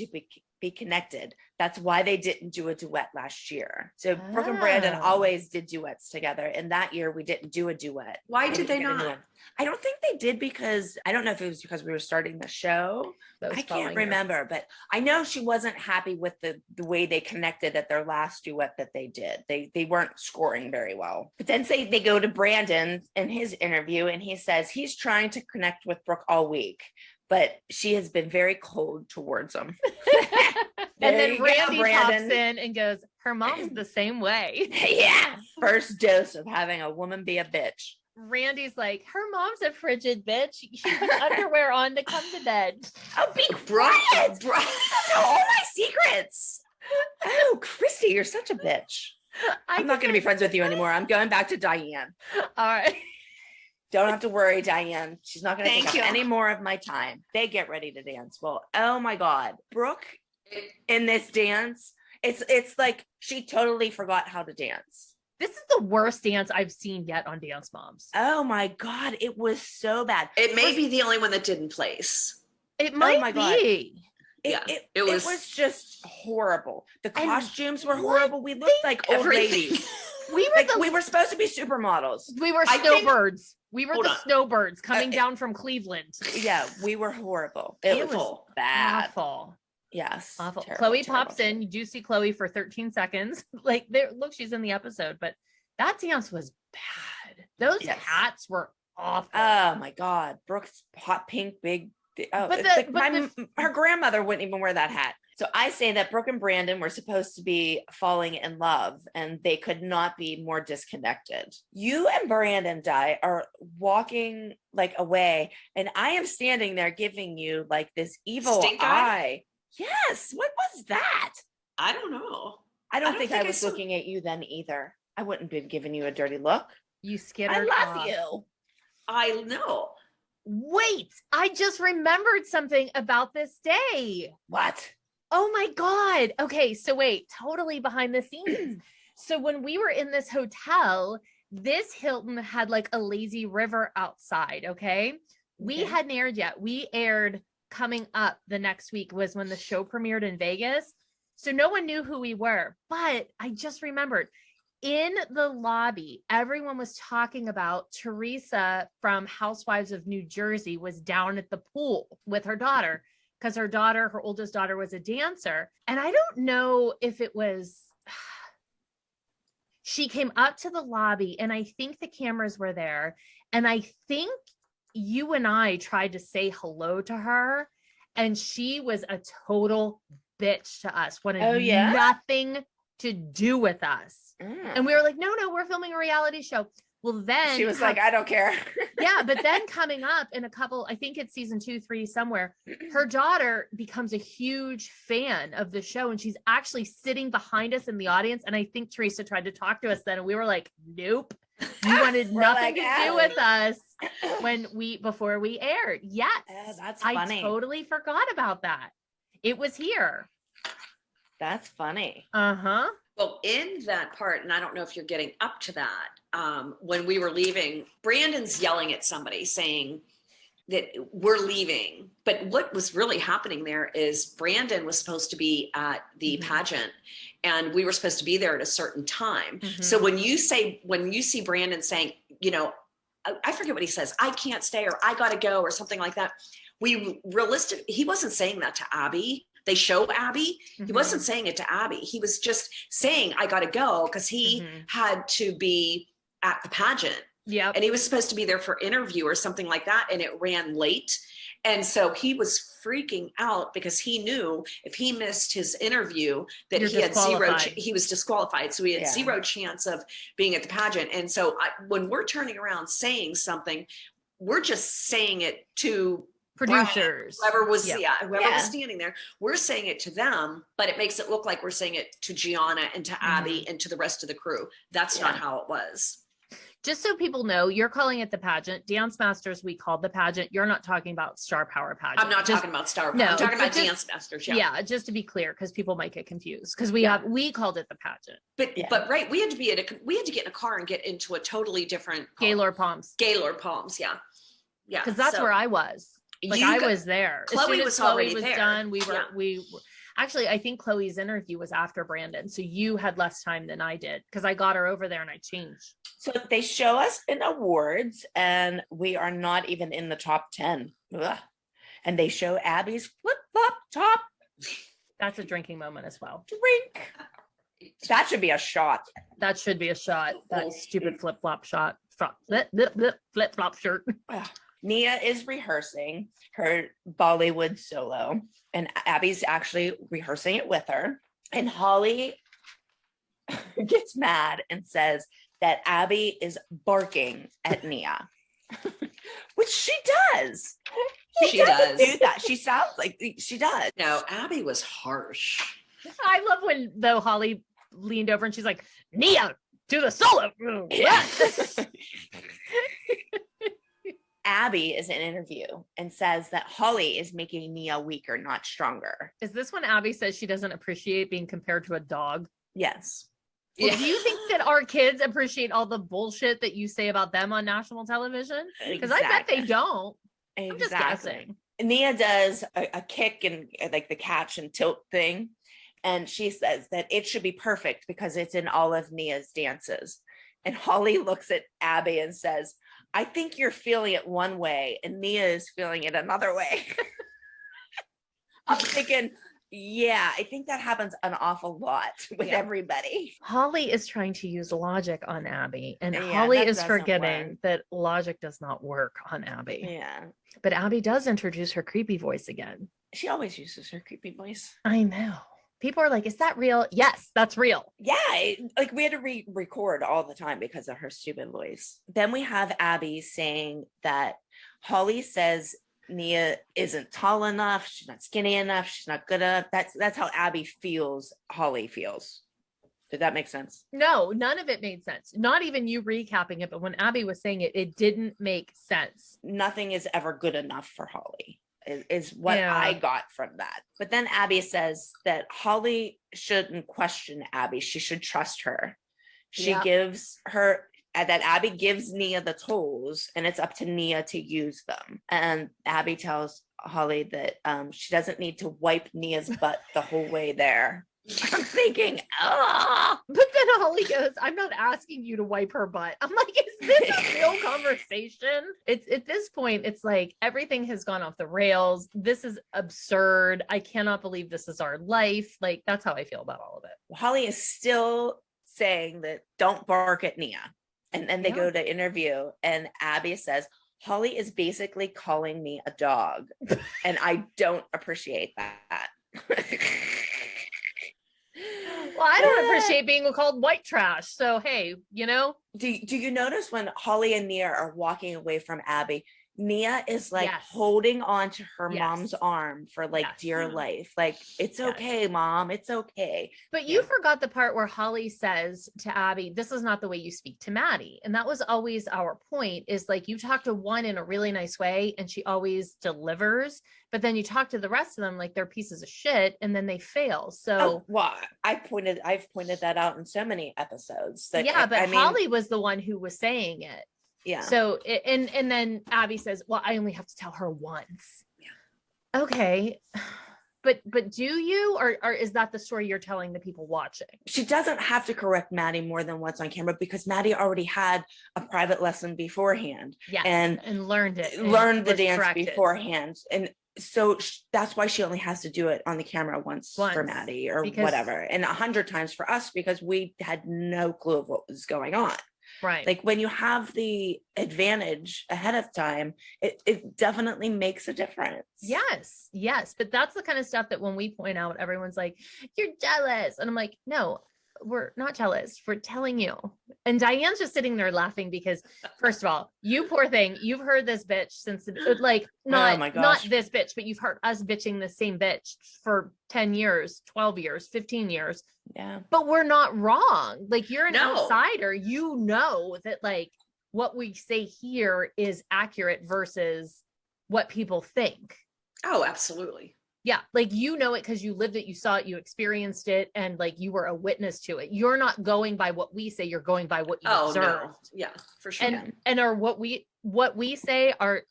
be connected. That's why they didn't do a duet last year. So Brooke and Brandon always did duets together. And that year we didn't do a duet.
Why did they not?
I don't think they did because I don't know if it was because we were starting the show. I can't remember, but I know she wasn't happy with the way they connected at their last duet that they did. They weren't scoring very well. But then they go to Brandon in his interview and he says he's trying to connect with Brooke all week, but she has been very cold towards him.
And then Randy pops in and goes, her mom's the same way.
Yeah. First dose of having a woman be a bitch.
Randy's like, her mom's a frigid bitch. She puts underwear on to come to bed.
Oh, be quiet. Tell all my secrets. Oh, Christy, you're such a bitch. I'm not going to be friends with you anymore. I'm going back to Diane.
All right.
Don't have to worry, Diane. She's not going to take up any more of my time. They get ready to dance. Well, oh my God. Brooke in this dance, it's like she totally forgot how to dance.
This is the worst dance I've seen yet on Dance Moms.
Oh my God. It was so bad.
It may be the only one that didn't place.
It might be.
It was just horrible. The costumes were horrible. We looked like old ladies. We were supposed to be supermodels.
We were snowbirds. We were the snowbirds coming down from Cleveland.
Yeah, we were horrible. It was bad.
Awful.
Yes.
Awful. Chloe pops in. You do see Chloe for 13 seconds. Like, look, she's in the episode, but that dance was bad. Those hats were awful.
Oh my God. Brooke's hot pink, big. Oh, her grandmother wouldn't even wear that hat. So I say that Brooke and Brandon were supposed to be falling in love and they could not be more disconnected. You and Brandon are walking like away and I am standing there giving you like this evil eye. Yes. What was that?
I don't know.
I don't think I was looking at you then either. I wouldn't have been giving you a dirty look.
You skittered
I love you.
I know.
Wait, I just remembered something about this day.
What?
Oh my God. Okay, so wait, totally behind the scenes. So when we were in this hotel, this Hilton had like a lazy river outside, okay? We hadn't aired yet. We aired coming up the next week was when the show premiered in Vegas. So no one knew who we were, but I just remembered in the lobby, everyone was talking about Teresa from Housewives of New Jersey was down at the pool with her daughter because her oldest daughter was a dancer. And I don't know if it was, she came up to the lobby and I think the cameras were there. And I think you and I tried to say hello to her and she was a total bitch to us. Wanted nothing to do with us. And we were like, no, we're filming a reality show. Well, then
she was like, I don't care.
Yeah. But then coming up in a couple, I think it's season 2, 3 somewhere, her daughter becomes a huge fan of the show. And she's actually sitting behind us in the audience. And I think Teresa tried to talk to us then. And we were like, nope, you wanted nothing to do with us before we aired. Yes.
That's funny.
I totally forgot about that. It was here.
That's funny.
Uh-huh.
Well, in that part, and I don't know if you're getting up to that, when we were leaving, Brandon's yelling at somebody saying that we're leaving. But what was really happening there is Brandon was supposed to be at the pageant and we were supposed to be there at a certain time. So when you see Brandon saying, you know, I forget what he says, I can't stay or I got to go or something like that. He wasn't saying that to Abby. They show Abby. He wasn't saying it to Abby. He was just saying, I got to go because he had to be at the pageant. Yeah. And he was supposed to be there for interview or something like that. And it ran late. And so he was freaking out because he knew if he missed his interview that he was disqualified. So he had zero chance of being at the pageant. And so when we're turning around saying something, we're just saying it to
producers,
whoever was standing there, we're saying it to them, but it makes it look like we're saying it to Gianna and to Abby and to the rest of the crew. That's not how it was.
Just so people know, you're calling it the pageant. Dance Masters, we called the pageant. You're not talking about Star Power pageant.
I'm not talking about Star Power. No, I'm talking about Dance Masters. Yeah,
just to be clear, because people might get confused. Because we called it the pageant.
But right, we had to get in a car and get into a totally different
Gaylord Palms.
Gaylord Palms, yeah.
Because that's where I was. I was there.
Chloe was already there.
Done. Actually, I think Chloe's interview was after Brandon. So you had less time than I did because I got her over there and I changed.
So they show us in awards and we are not even in the top 10. Ugh. And they show Abby's flip-flop top.
That's a drinking moment as well.
Drink. That should be a shot.
That should be a shot. That stupid flip-flop shot. Flip-flop shirt.
Nia is rehearsing her Bollywood solo, and Abby's actually rehearsing it with her. And Holly gets mad and says that Abby is barking at Nia, which she does. She does do that. She sounds like she does.
No, Abby was harsh.
I love when though Holly leaned over and she's like, Nia, do the solo.
Yeah. Abby is in an interview and says that Holly is making Nia weaker, not stronger.
Is this when Abby says she doesn't appreciate being compared to a dog?
Yes.
Well, do you think that our kids appreciate all the bullshit that you say about them on national television? Because I bet they don't.
Exactly.
I'm just guessing.
Nia does a kick and like the catch and tilt thing. And she says that it should be perfect because it's in all of Nia's dances. And Holly looks at Abby and says, I think you're feeling it one way and Nia is feeling it another way. I'm thinking, yeah, I think that happens an awful lot with everybody.
Holly is trying to use logic on Abby, and Holly is forgetting that logic does not work on Abby.
Yeah.
But Abby does introduce her creepy voice again.
She always uses her creepy voice.
I know. People are like, is that real? Yes, that's real.
Yeah, like we had to record all the time because of her stupid voice. Then we have Abby saying that Holly says Nia isn't tall enough, she's not skinny enough, she's not good enough. That's how Abby feels Holly feels. Did that make sense?
No, none of it made sense. Not even you recapping it, but when Abby was saying it, it didn't make sense.
Nothing is ever good enough for Holly. Is what I got from that. But then Abby says that Holly shouldn't question Abby. She should trust her. She gives her, that Abby gives Nia the tools and it's up to Nia to use them. And Abby tells Holly that she doesn't need to wipe Nia's butt the whole way there. I'm thinking, ah.
But then Holly goes, I'm not asking you to wipe her butt. I'm like, is this a real conversation? It's at this point, it's like everything has gone off the rails. This is absurd. I cannot believe this is our life. Like, that's how I feel about all of it.
Holly is still saying that don't bark at Nia. And then they go to interview and Abby says, Holly is basically calling me a dog. And I don't appreciate that.
Well, I don't appreciate being called white trash. So, hey, you know.
Do you notice when Holly and Nia are walking away from Abby, Nia is like holding on to her mom's arm for like dear life. Like, it's okay, mom. It's okay.
But you forgot the part where Holly says to Abby, this is not the way you speak to Maddie. And that was always our point is like, you talk to one in a really nice way and she always delivers. But then you talk to the rest of them like they're pieces of shit and then they fail. So
I've pointed that out in so many episodes. That,
but Holly was the one who was saying it.
Yeah.
So, and then Abby says, well, I only have to tell her once. Yeah. Okay. But do you, or is that the story you're telling the people watching?
She doesn't have to correct Maddie more than once on camera because Maddie already had a private lesson beforehand.
Yes.
And
learned it.
Learned the dance beforehand. And so that's why she only has to do it on the camera once for Maddie or whatever. And 100 times for us because we had no clue of what was going on.
Right.
Like when you have the advantage ahead of time, it definitely makes a difference.
Yes. Yes. But that's the kind of stuff that when we point out, everyone's like, you're jealous. And I'm like, no, we're not jealous. We're telling you. And Diane's just sitting there laughing because first of all, you poor thing, you've heard this bitch since like not this bitch, but you've heard us bitching the same bitch for 10 years, 12 years, 15 years.
Yeah.
But we're not wrong. Like you're an outsider. You know that like what we say here is accurate versus what people think.
Oh, absolutely.
Yeah. Like, you know it because you lived it, you saw it, you experienced it, and like you were a witness to it. You're not going by what we say, you're going by what you observed.
No. Yeah, for sure.
And are what we say, are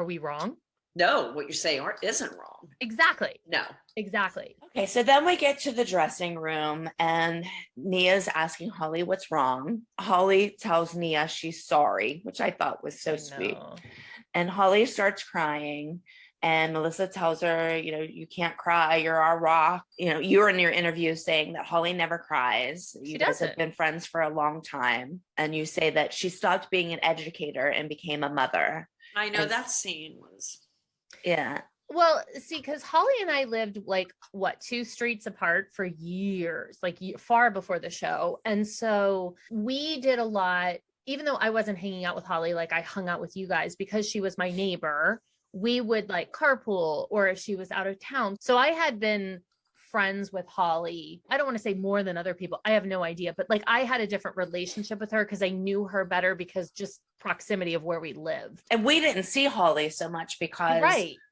we wrong?
No, what you're saying isn't wrong.
Exactly.
No.
Exactly.
Okay, so then we get to the dressing room and Nia's asking Holly what's wrong. Holly tells Nia she's sorry, which I thought was so sweet. And Holly starts crying. And Melissa tells her, you can't cry. You're our rock. You were in your interview saying that Holly never cries. You guys have been friends for a long time. And you say that she stopped being an educator and became a mother.
I know that scene was.
Yeah.
Well, see, because Holly and I lived 2 streets apart for years, far before the show. And so we did a lot, even though I wasn't hanging out with Holly, I hung out with you guys because she was my neighbor. We would carpool, or if she was out of town. So I had been friends with Holly. I don't want to say more than other people. I have no idea, but I had a different relationship with her because I knew her better because just proximity of where we lived.
And we didn't see Holly so much because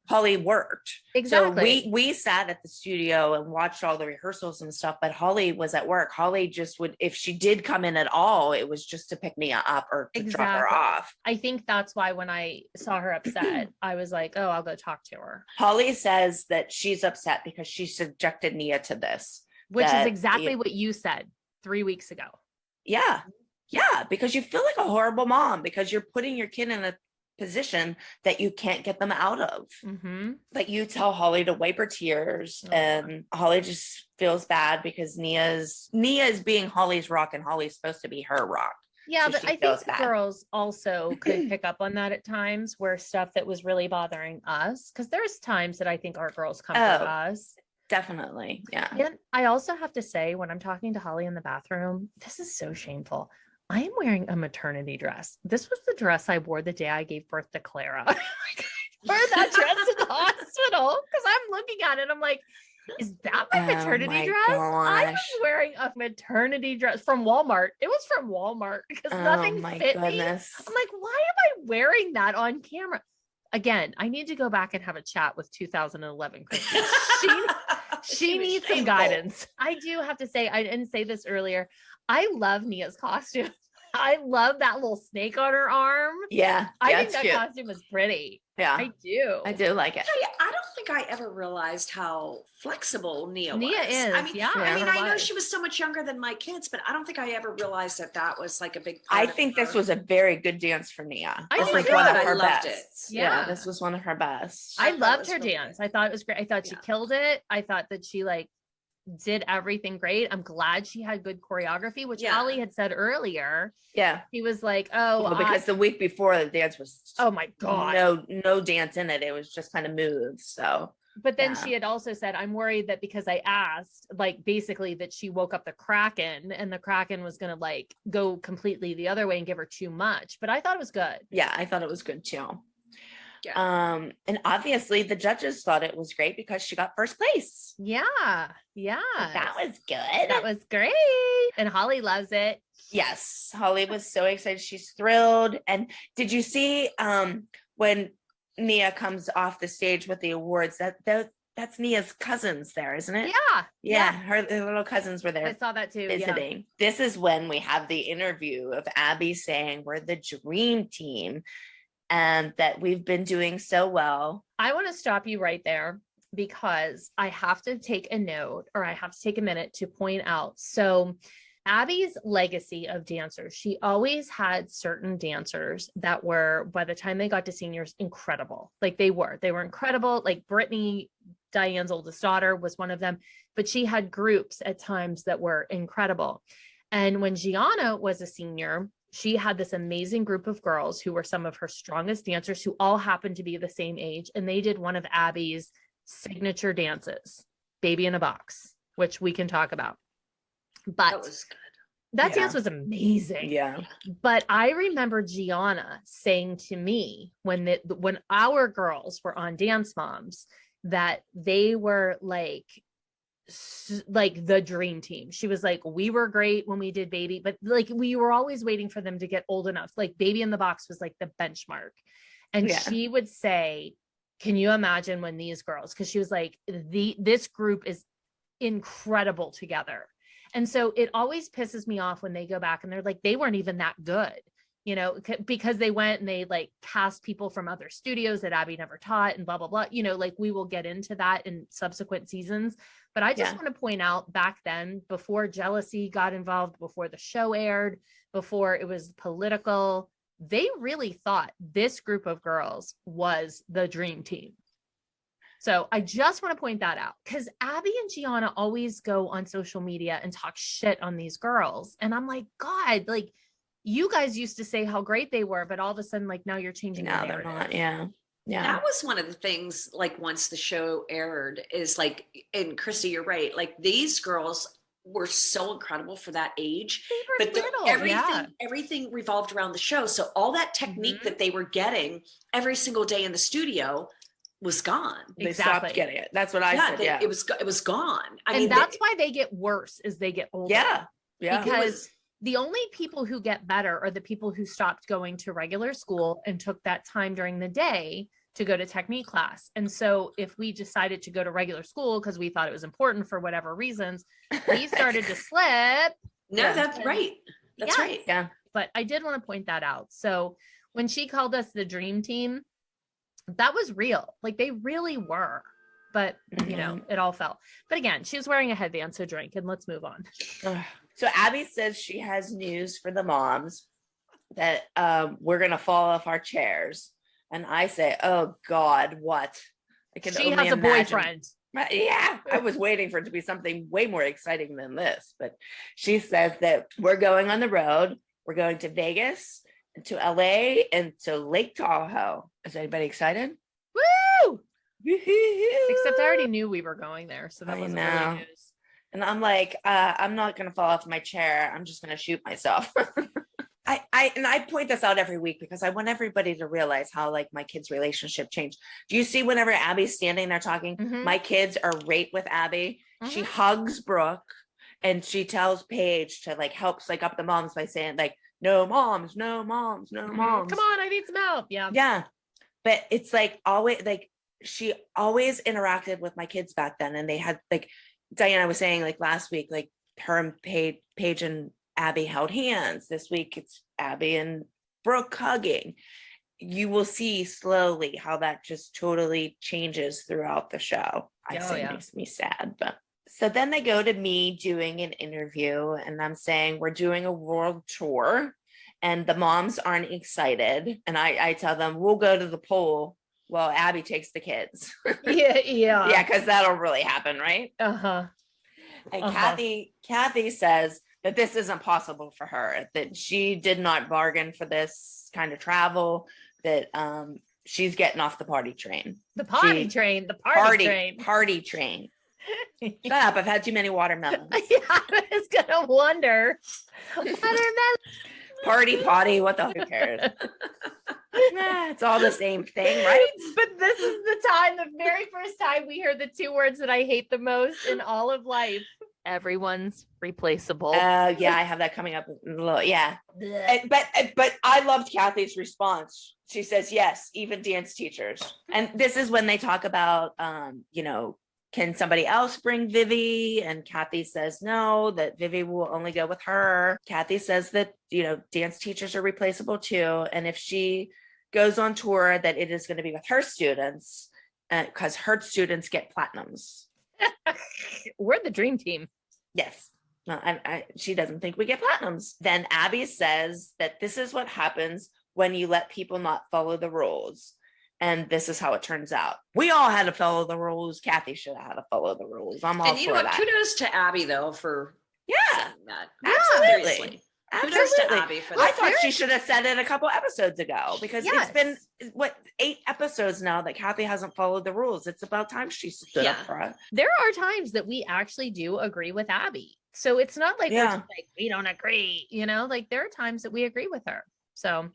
Holly worked.
Exactly.
So we sat at the studio and watched all the rehearsals and stuff, but Holly was at work. Holly just would, if she did come in at all, it was just to pick Nia up or to drop her off.
I think that's why when I saw her upset, I was like, oh, I'll go talk to her.
Holly says that she's upset because she subjected Nia to this.
Which is exactly what you said 3 weeks ago.
Yeah. Yeah. Because you feel like a horrible mom because you're putting your kid in a position that you can't get them out of. But you tell Holly to wipe her tears, and Holly just feels bad because Nia is being Holly's rock and Holly's supposed to be her rock.
Yeah, so but I think girls also could pick up on that at times where stuff that was really bothering us, because there's times that I think our girls come to us.
Definitely. Yeah.
And I also have to say, when I'm talking to Holly in the bathroom, this is so shameful. I am wearing a maternity dress. This was the dress I wore the day I gave birth to Clara. I wore that dress in the hospital because I'm looking at it. I'm like, is that my maternity dress? I was wearing a maternity dress from Walmart. It was from Walmart because nothing fit me. I'm like, why am I wearing that on camera? Again, I need to go back and have a chat with 2011 Christi. She needs some guidance. I do have to say, I didn't say this earlier, I love Nia's costume. I love that little snake on her arm.
Yeah.
I think that costume is pretty.
Yeah.
I do.
I do like it.
I don't think I ever realized how flexible Nia was.
Nia is.
I know she was so much younger than my kids, but I don't think I ever realized that was a big part
I think this was a very good dance for Nia.
I
loved it. Yeah, this was one of her best.
I loved her dance. I thought it was great. I thought she killed it. I thought that she did everything great. I'm glad she had good choreography, which Holly had said earlier.
Yeah.
He was like, because
the week before the dance was,
oh my God,
no dance in it. It was just kind of moves. So,
but then she had also said, I'm worried that because I asked, basically that she woke up the Kraken and the Kraken was going to go completely the other way and give her too much. But I thought it was good.
Yeah. I thought it was good too. Yeah. And obviously the judges thought it was great because she got first place.
Yeah.
That was good.
That was great. And Holly loves it.
Yes. Holly was so excited. She's thrilled. And did you see when Nia comes off the stage with the awards, that's Nia's cousins there, isn't it?
Yeah.
Her little cousins were there.
I saw that too.
Visiting. Yeah. This is when we have the interview of Abby saying we're the dream team and that we've been doing so well.
I want to stop you right there because I have to take a note, or I have to take a minute to point out. So Abby's legacy of dancers, she always had certain dancers that were, by the time they got to seniors, incredible. They were incredible. Brittany, Diane's oldest daughter, was one of them, but she had groups at times that were incredible. And when Gianna was a senior, she had this amazing group of girls who were some of her strongest dancers who all happened to be the same age. And they did one of Abby's signature dances, Baby in a Box, which we can talk about. But
that was good.
That dance was amazing.
Yeah.
But I remember Gianna saying to me when our girls were on Dance Moms that they were like the dream team. She was like, we were great when we did Baby, but we were always waiting for them to get old enough. Baby in the Box was the benchmark. And she would say, can you imagine when these girls, because she was like, this group is incredible together. And so it always pisses me off when they go back and they're like, they weren't even that good. you know, because they went and they like cast people from other studios that Abby never taught and blah, blah, blah, you know, like we will get into that in subsequent seasons. But I just want to point out back then, before jealousy got involved, before the show aired, before it was political, they really thought this group of girls was the dream team. So I just want to point that out, because Abby and Gianna always go on social media and talk shit on these girls. And I'm like, God, like you guys used to say how great they were, but all of a sudden, like now you're changing.
No, they're not. Yeah. Yeah.
That was one of the things, like once the show aired, is like, and Christi, you're right. Like these girls were so incredible for that age, but everything revolved around the show. So all that technique that they were getting every single day in the studio was gone.
They stopped getting it. That's what I said. Yeah,
it was gone. I mean,
that's why they get worse as they get older.
Yeah.
Because the only people who get better are the people who stopped going to regular school and took that time during the day to go to technique class. And so if we decided to go to regular school because we thought it was important for whatever reasons, we started to slip.
No, that's right. That's right.
Yeah.
But I did want to point that out. So when she called us the dream team, that was real. Like they really were. But, you know, it all fell. But again, she was wearing a headband, so drink, and let's move on.
So Abby says she has news for the moms that we're going to fall off our chairs. And I say, oh, God, what? I can
she has a boyfriend.
Yeah, I was waiting for it to be something way more exciting than this. But she says that we're going on the road. We're going to Vegas, to LA, and to Lake Tahoe. Is anybody excited?
Woo! Except I already knew we were going there, so that wasn't really news.
And I'm like, I'm not going to fall off my chair. I'm just going to shoot myself. I point this out every week because I want everybody to realize how like my kids' relationship changed. Do you see whenever Abby's standing there talking, my kids are right with Abby. She hugs Brooke and she tells Paige to like help psych up the moms by saying like, no moms, no moms, no moms.
Come on, I need some help. Yeah.
Yeah. But it's like always like she always interacted with my kids back then. And they had like Diana was saying like last week, like her and Paige and Abby held hands. This week it's Abby and Brooke hugging. You will see slowly how that just totally changes throughout the show. It makes me sad, but so then they go to me doing an interview and I'm saying we're doing a world tour and the moms aren't excited. And I tell them we'll go to the pool while Abby takes the kids. Yeah, because that'll really happen, right? And Kathy says that this isn't possible for her, that she did not bargain for this kind of travel, that she's getting off the party train.
The party train.
Party train. Shut up, I've had too many watermelons.
Yeah, I was gonna wonder. Watermelon.
Party potty, what the who cares? It's all the same thing, right?
But this is the very first time we hear the two words that I hate the most in all of life. Everyone's replaceable.
Yeah, I have that coming up. Yeah. But I loved Kathy's response. She says, yes, even dance teachers. And this is when they talk about, can somebody else bring Vivi? And Kathy says no, that Vivi will only go with her. Kathy says that, dance teachers are replaceable too. And if she goes on tour, that it is going to be with her students because her students get platinums.
We're the dream team.
Yes. No, she doesn't think we get platinums. Then Abby says that this is what happens when you let people not follow the rules. And this is how it turns out. We all had to follow the rules. Kathy should have had to follow the rules. I'm all for that.
Kudos to Abby though for
that.
Absolutely. Kudos to Abby for that.
I thought she should have said it a couple episodes ago because it's been 8 episodes now that Kathy hasn't followed the rules. It's about time she stood up for it.
There are times that we actually do agree with Abby. So it's not like we're just like, we don't agree, like there are times that we agree with her. So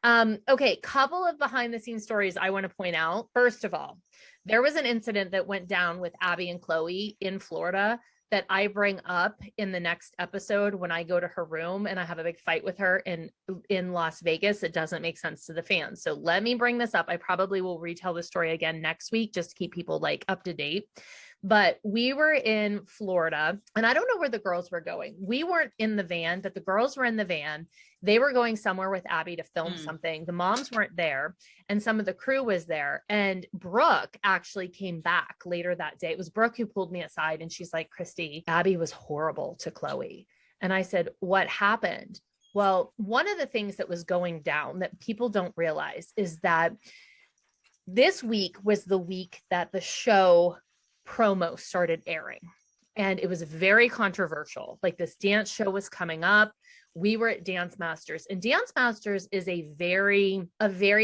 okay, couple of behind the scenes stories I want to point out. First of all, there was an incident that went down with Abby and Chloe in Florida that I bring up in the next episode when I go to her room and I have a big fight with her in Las Vegas. It doesn't make sense to the fans. So let me bring this up. I probably will retell the story again next week just to keep people like up to date. But we were in Florida and I don't know where the girls were going. We weren't in the van, but the girls were in the van They were going somewhere with Abby to film something. The moms weren't there and some of the crew was there. And Brooke actually came back later that day. It was Brooke who pulled me aside and she's like, Christi, Abby was horrible to Chloe. And I said, what happened? Well, one of the things that was going down that people don't realize is that this week was the week that the show promo started airing. And it was very controversial. Like this dance show was coming up. We were at Dance Masters, and Dance Masters is a very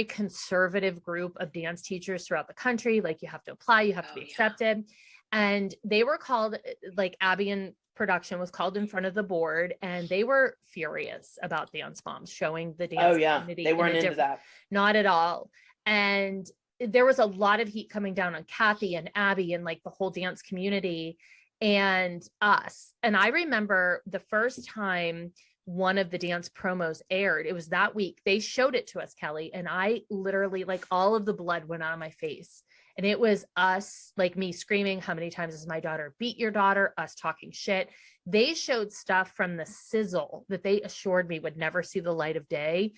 conservative group of dance teachers throughout the country. Like you have to apply, you have to be accepted. And they were called, like Abby and production was called in front of the board, and they were furious about Dance Moms showing the dance community.
They weren't into that.
Not at all. And there was a lot of heat coming down on Kathy and Abby and like the whole dance community and us. And I remember the first time one of the dance promos aired, it was that week. They showed it to us, Kelly, and I literally, like, all of the blood went out of my face. And it was us, like me screaming, how many times has my daughter beat your daughter, us talking shit. They showed stuff from the sizzle that they assured me would never see the light of day.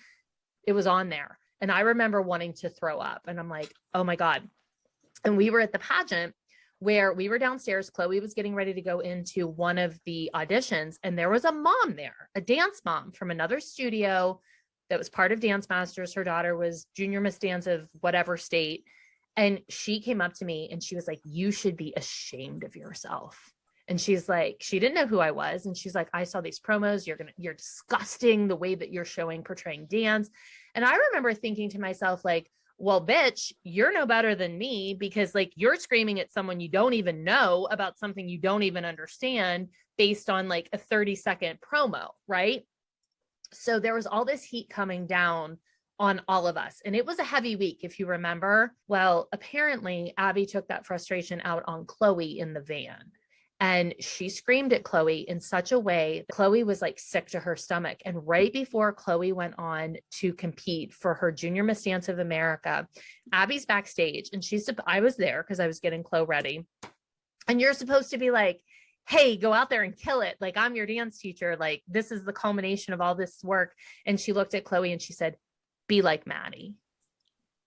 It was on there. And I remember wanting to throw up, and I'm like, oh my God. And we were at the pageant where we were downstairs. Chloe was getting ready to go into one of the auditions, and there was a mom there, a dance mom from another studio that was part of Dance Masters. Her daughter was junior Miss Dance of whatever state. And she came up to me and she was like, you should be ashamed of yourself. And she's like, she didn't know who I was. And she's like, I saw these promos. You're disgusting the way that you're portraying dance. And I remember thinking to myself, like, well, bitch, you're no better than me, because like you're screaming at someone you don't even know about something you don't even understand based on like a 30-second promo, right? So there was all this heat coming down on all of us. And it was a heavy week, if you remember. Well, apparently Abby took that frustration out on Chloe in the van. And she screamed at Chloe in such a way that Chloe was like sick to her stomach. And right before Chloe went on to compete for her Junior Miss Dance of America, Abby's backstage, and I was there because I was getting Chloe ready. And you're supposed to be like, hey, go out there and kill it. Like, I'm your dance teacher. Like, this is the culmination of all this work. And she looked at Chloe and she said, be like Maddie.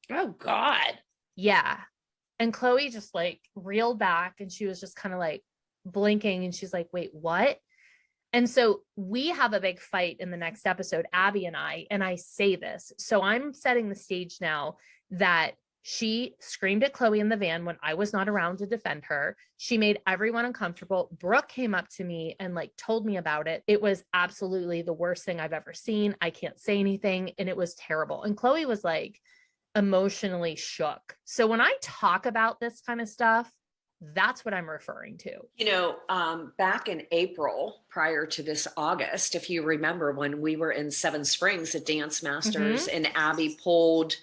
Oh God.
Yeah. And Chloe just like reeled back, and she was just kind of like blinking, and she's like, wait, what? And so we have a big fight in the next episode, Abby and I say this. So I'm setting the stage now that she screamed at Chloe in the van when I was not around to defend her. She made everyone uncomfortable. Brooke came up to me and like told me about it. It was absolutely the worst thing I've ever seen. I can't say anything. And it was terrible. And Chloe was like emotionally shook. So when I talk about this kind of stuff, that's what I'm referring to.
You know, back in April, prior to this August, if you remember when we were in Seven Springs at Dance Masters, and Abby pulled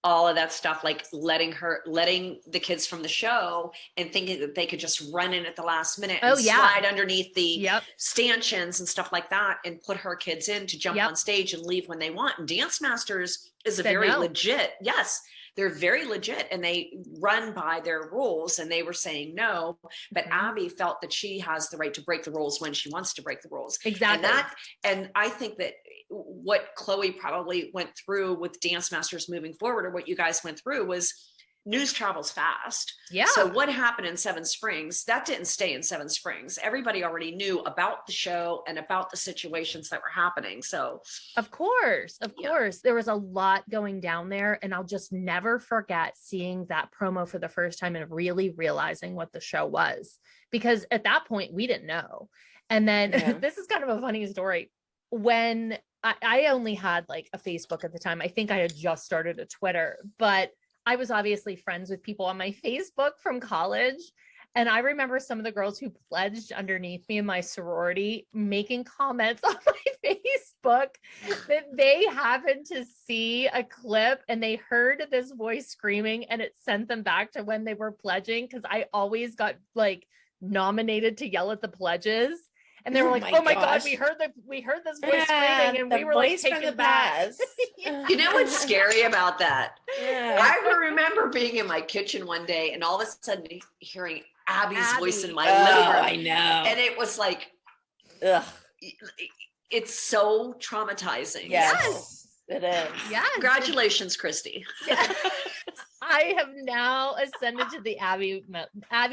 all of that stuff, like letting the kids from the show and thinking that they could just run in at the last minute and slide underneath the stanchions and stuff like that and put her kids in to jump on stage and leave when they want. And Dance Masters is legit. Yes. They're very legit, and they run by their rules, and they were saying no, but Abby felt that she has the right to break the rules when she wants to break the rules.
Exactly.
And I think that what Chloe probably went through with Dance Masters moving forward, or what you guys went through, was news travels fast. Yeah. So what happened in Seven Springs, that didn't stay in Seven Springs. Everybody already knew about the show and about the situations that were happening. So
of course, there was a lot going down there. And I'll just never forget seeing that promo for the first time and really realizing what the show was, because at that point we didn't know. And then this is kind of a funny story. When I only had like a Facebook at the time, I think I had just started a Twitter, but I was obviously friends with people on my Facebook from college. And I remember some of the girls who pledged underneath me in my sorority making comments on my Facebook that they happened to see a clip and they heard this voice screaming, and it sent them back to when they were pledging. Cause I always got like nominated to yell at the pledges. And they were like, "Oh my God, we heard this voice screaming," and we were like taken back.
You know what's scary about that? Yeah. I remember being in my kitchen one day and all of a sudden hearing Abby's voice in my living room.
I know.
And it was like, It's so traumatizing.
Yes, it is.
Yes.
Congratulations, Christi.
I have now ascended to the Abby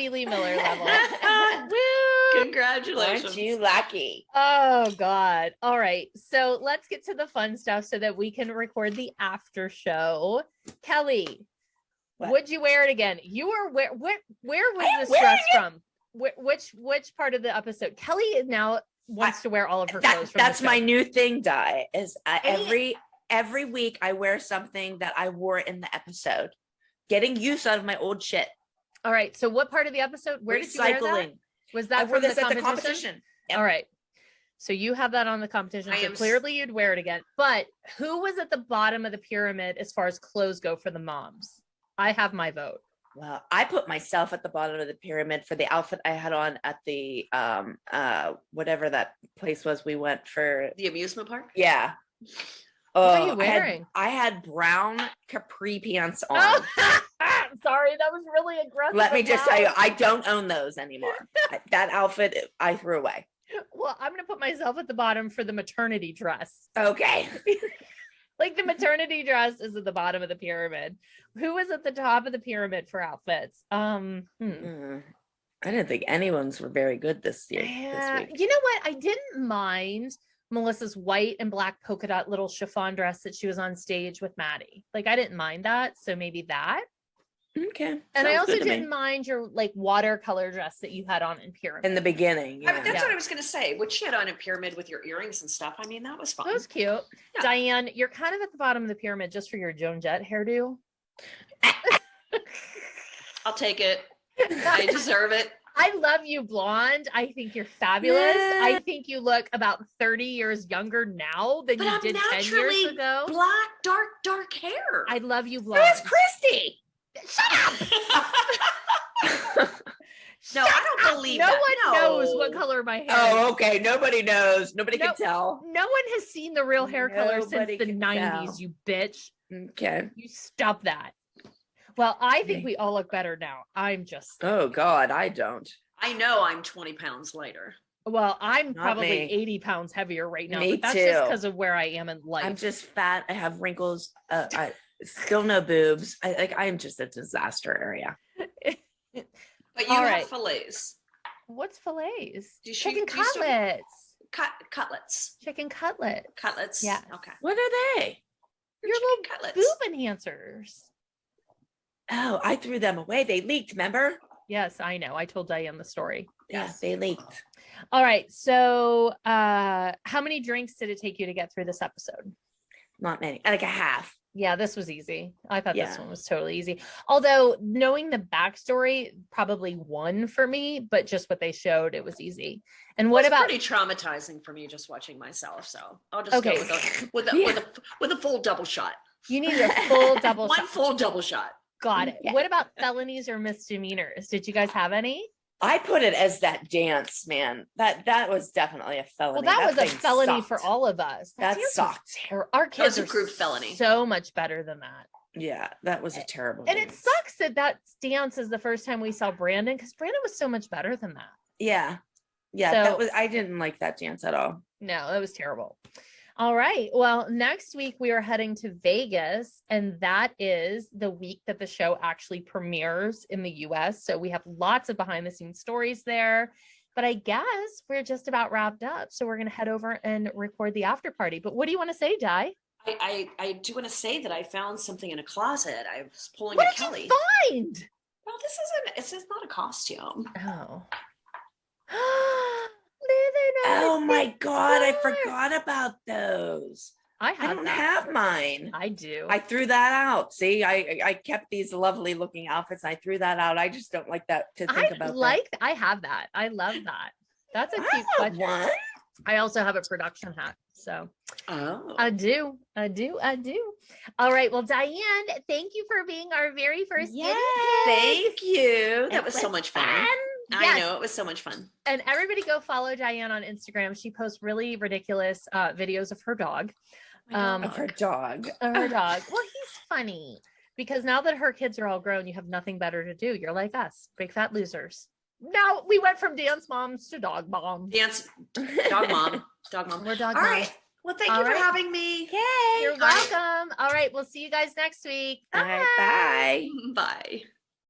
Lee Miller level.
Woo!
Congratulations.
Aren't you lucky?
Oh God. All right. So let's get to the fun stuff so that we can record the after show. Kelly,
What?
would you wear it again? You were where was
I am
this dress
wearing
from? Which part of the episode? Kelly now wants to wear all of her clothes from
That's
the show.
my new thing, Di, is every week I wear something that I wore in the episode. Getting use out of my old shit.
All right. So what part of the episode? Where did you wear that? Was that
I wore
from
this
the
at the
competition?
competition. Yep.
All right. So you have that on the competition. So clearly you'd wear it again. But who was at the bottom of the pyramid as far as clothes go for the moms? I have my vote.
Well, I put myself at the bottom of the pyramid for the outfit I had on at the whatever that place was we went for.
The amusement park?
Yeah.
What are you wearing?
I had brown capri pants on.
Oh, sorry, that was really aggressive.
Let me just tell you, I don't own those anymore. That outfit I threw away.
Well, I'm going to put myself at the bottom for the maternity dress.
Okay.
Like the maternity dress is at the bottom of the pyramid. Who is at the top of the pyramid for outfits?
I didn't think anyone's were very good this year.
Yeah.
This week.
You know what? I didn't mind Melissa's white and black polka dot little chiffon dress that she was on stage with Maddie. Like I didn't mind that. So maybe that.
Okay.
And I
Sounds
also
good to me.
didn't mind your like watercolor dress that you had on in pyramid.
In the beginning. Yeah.
That's what I was going to say. What she had on a pyramid with your earrings and stuff. I mean, that was fun.
That was cute.
Yeah.
Diane, you're kind of at the bottom of the pyramid just for your Joan Jett hairdo.
I'll take it. I deserve it.
I love you blonde. I think you're fabulous.
Yeah.
I think you look about 30 years younger now than
But
you
I'm
did 10 years
naturally
ago.
Black, dark hair.
I love you blonde.
Where's Christy?
No, I don't believe
No
that.
one knows what color my hair is.
Oh, okay. Nobody knows. Nobody can tell.
No one has seen the real hair color since
Nobody
the
can
90s,
tell.
you bitch.
Okay.
You stop that. Well, I think
Okay.
we all look better now. I'm just,
Oh God, I don't.
I know I'm 20 pounds lighter.
well, I'm
Not
probably
me.
80 pounds heavier right now.
Me
But that's just
too.
because of where I am in life.
I'm just fat. I have wrinkles. I still no boobs. I am just a disaster area.
But you
All
have
right.
fillets.
What's fillets?
Do you-
Chicken
do you still-
cutlets.
Cutlets.
Chicken cutlets.
Cutlets.
Yeah.
Okay.
What are they?
Your
Chicken
little
cutlets.
boob enhancers.
Oh, I threw them away. They leaked. Remember?
Yes, I know. I told Diane the story.
Yeah, they leaked.
All right. So how many drinks did it take you to get through this episode?
Not many. Like a half.
Yeah, this was easy. I thought this
Yeah.
one was totally easy. Although knowing the backstory, probably one for me, but just what they showed, it was easy. And what
It's
about
pretty traumatizing for me just watching myself. So I'll just
Okay.
go with a full double shot.
you need a full double
One
shot.
full double shot.
Got it.
Yeah.
What about felonies or misdemeanors? Did you guys have any?
I put it as that dance, man. That was definitely a felony.
Well, that was a
thing
felony
sucked.
for all of us.
That
dance was
sucked.
Our kids
was a
are
group felony.
so much better than that.
Yeah, that was a terrible.
And it
dance.
sucks that that dance is the first time we saw Brandon because Brandon was so much better than that.
Yeah, yeah.
So-
That was. I didn't like that dance at all.
No, that was terrible. All right. Well, next week we are heading to Vegas, and that is the week that the show actually premieres in the US. So we have lots of behind the scenes stories there. But I guess we're just about wrapped up. So we're going to head over and record the after party. But what do you want to say, Di?
I do want to say that I found something in a closet. I was pulling
What
a
did
Kelly.
you find?
Well, this is not a costume.
Oh.
Oh my God, I forgot about those.
I
I
have
don't
that.
have mine.
I do.
I threw that out. See, I kept these lovely looking outfits. I threw that out. I just don't like that to think about.
I have that. I love that. That's a
that.
cute
I have
sweatshirt.
one.
I also have a production hat. So
Oh.
I do. All right. Well, Diane, thank you for being our very first
Yes.
Thank you. That
It
was so
was
much fun.
fun.
I
Yes.
know, it was so much fun.
And everybody go follow Diane on Instagram. She posts really ridiculous videos of her dog.
Of her dog.
Well, he's funny because now that her kids are all grown, you have nothing better to do. You're like us, big fat losers. Now we went from dance moms to dog moms.
Dance, dog mom. Dog mom.
We're dog
All
moms.
right. Well, thank you for having me.
Yay.
You're welcome. All right. We'll see you guys next week.
Bye. Bye.
Bye.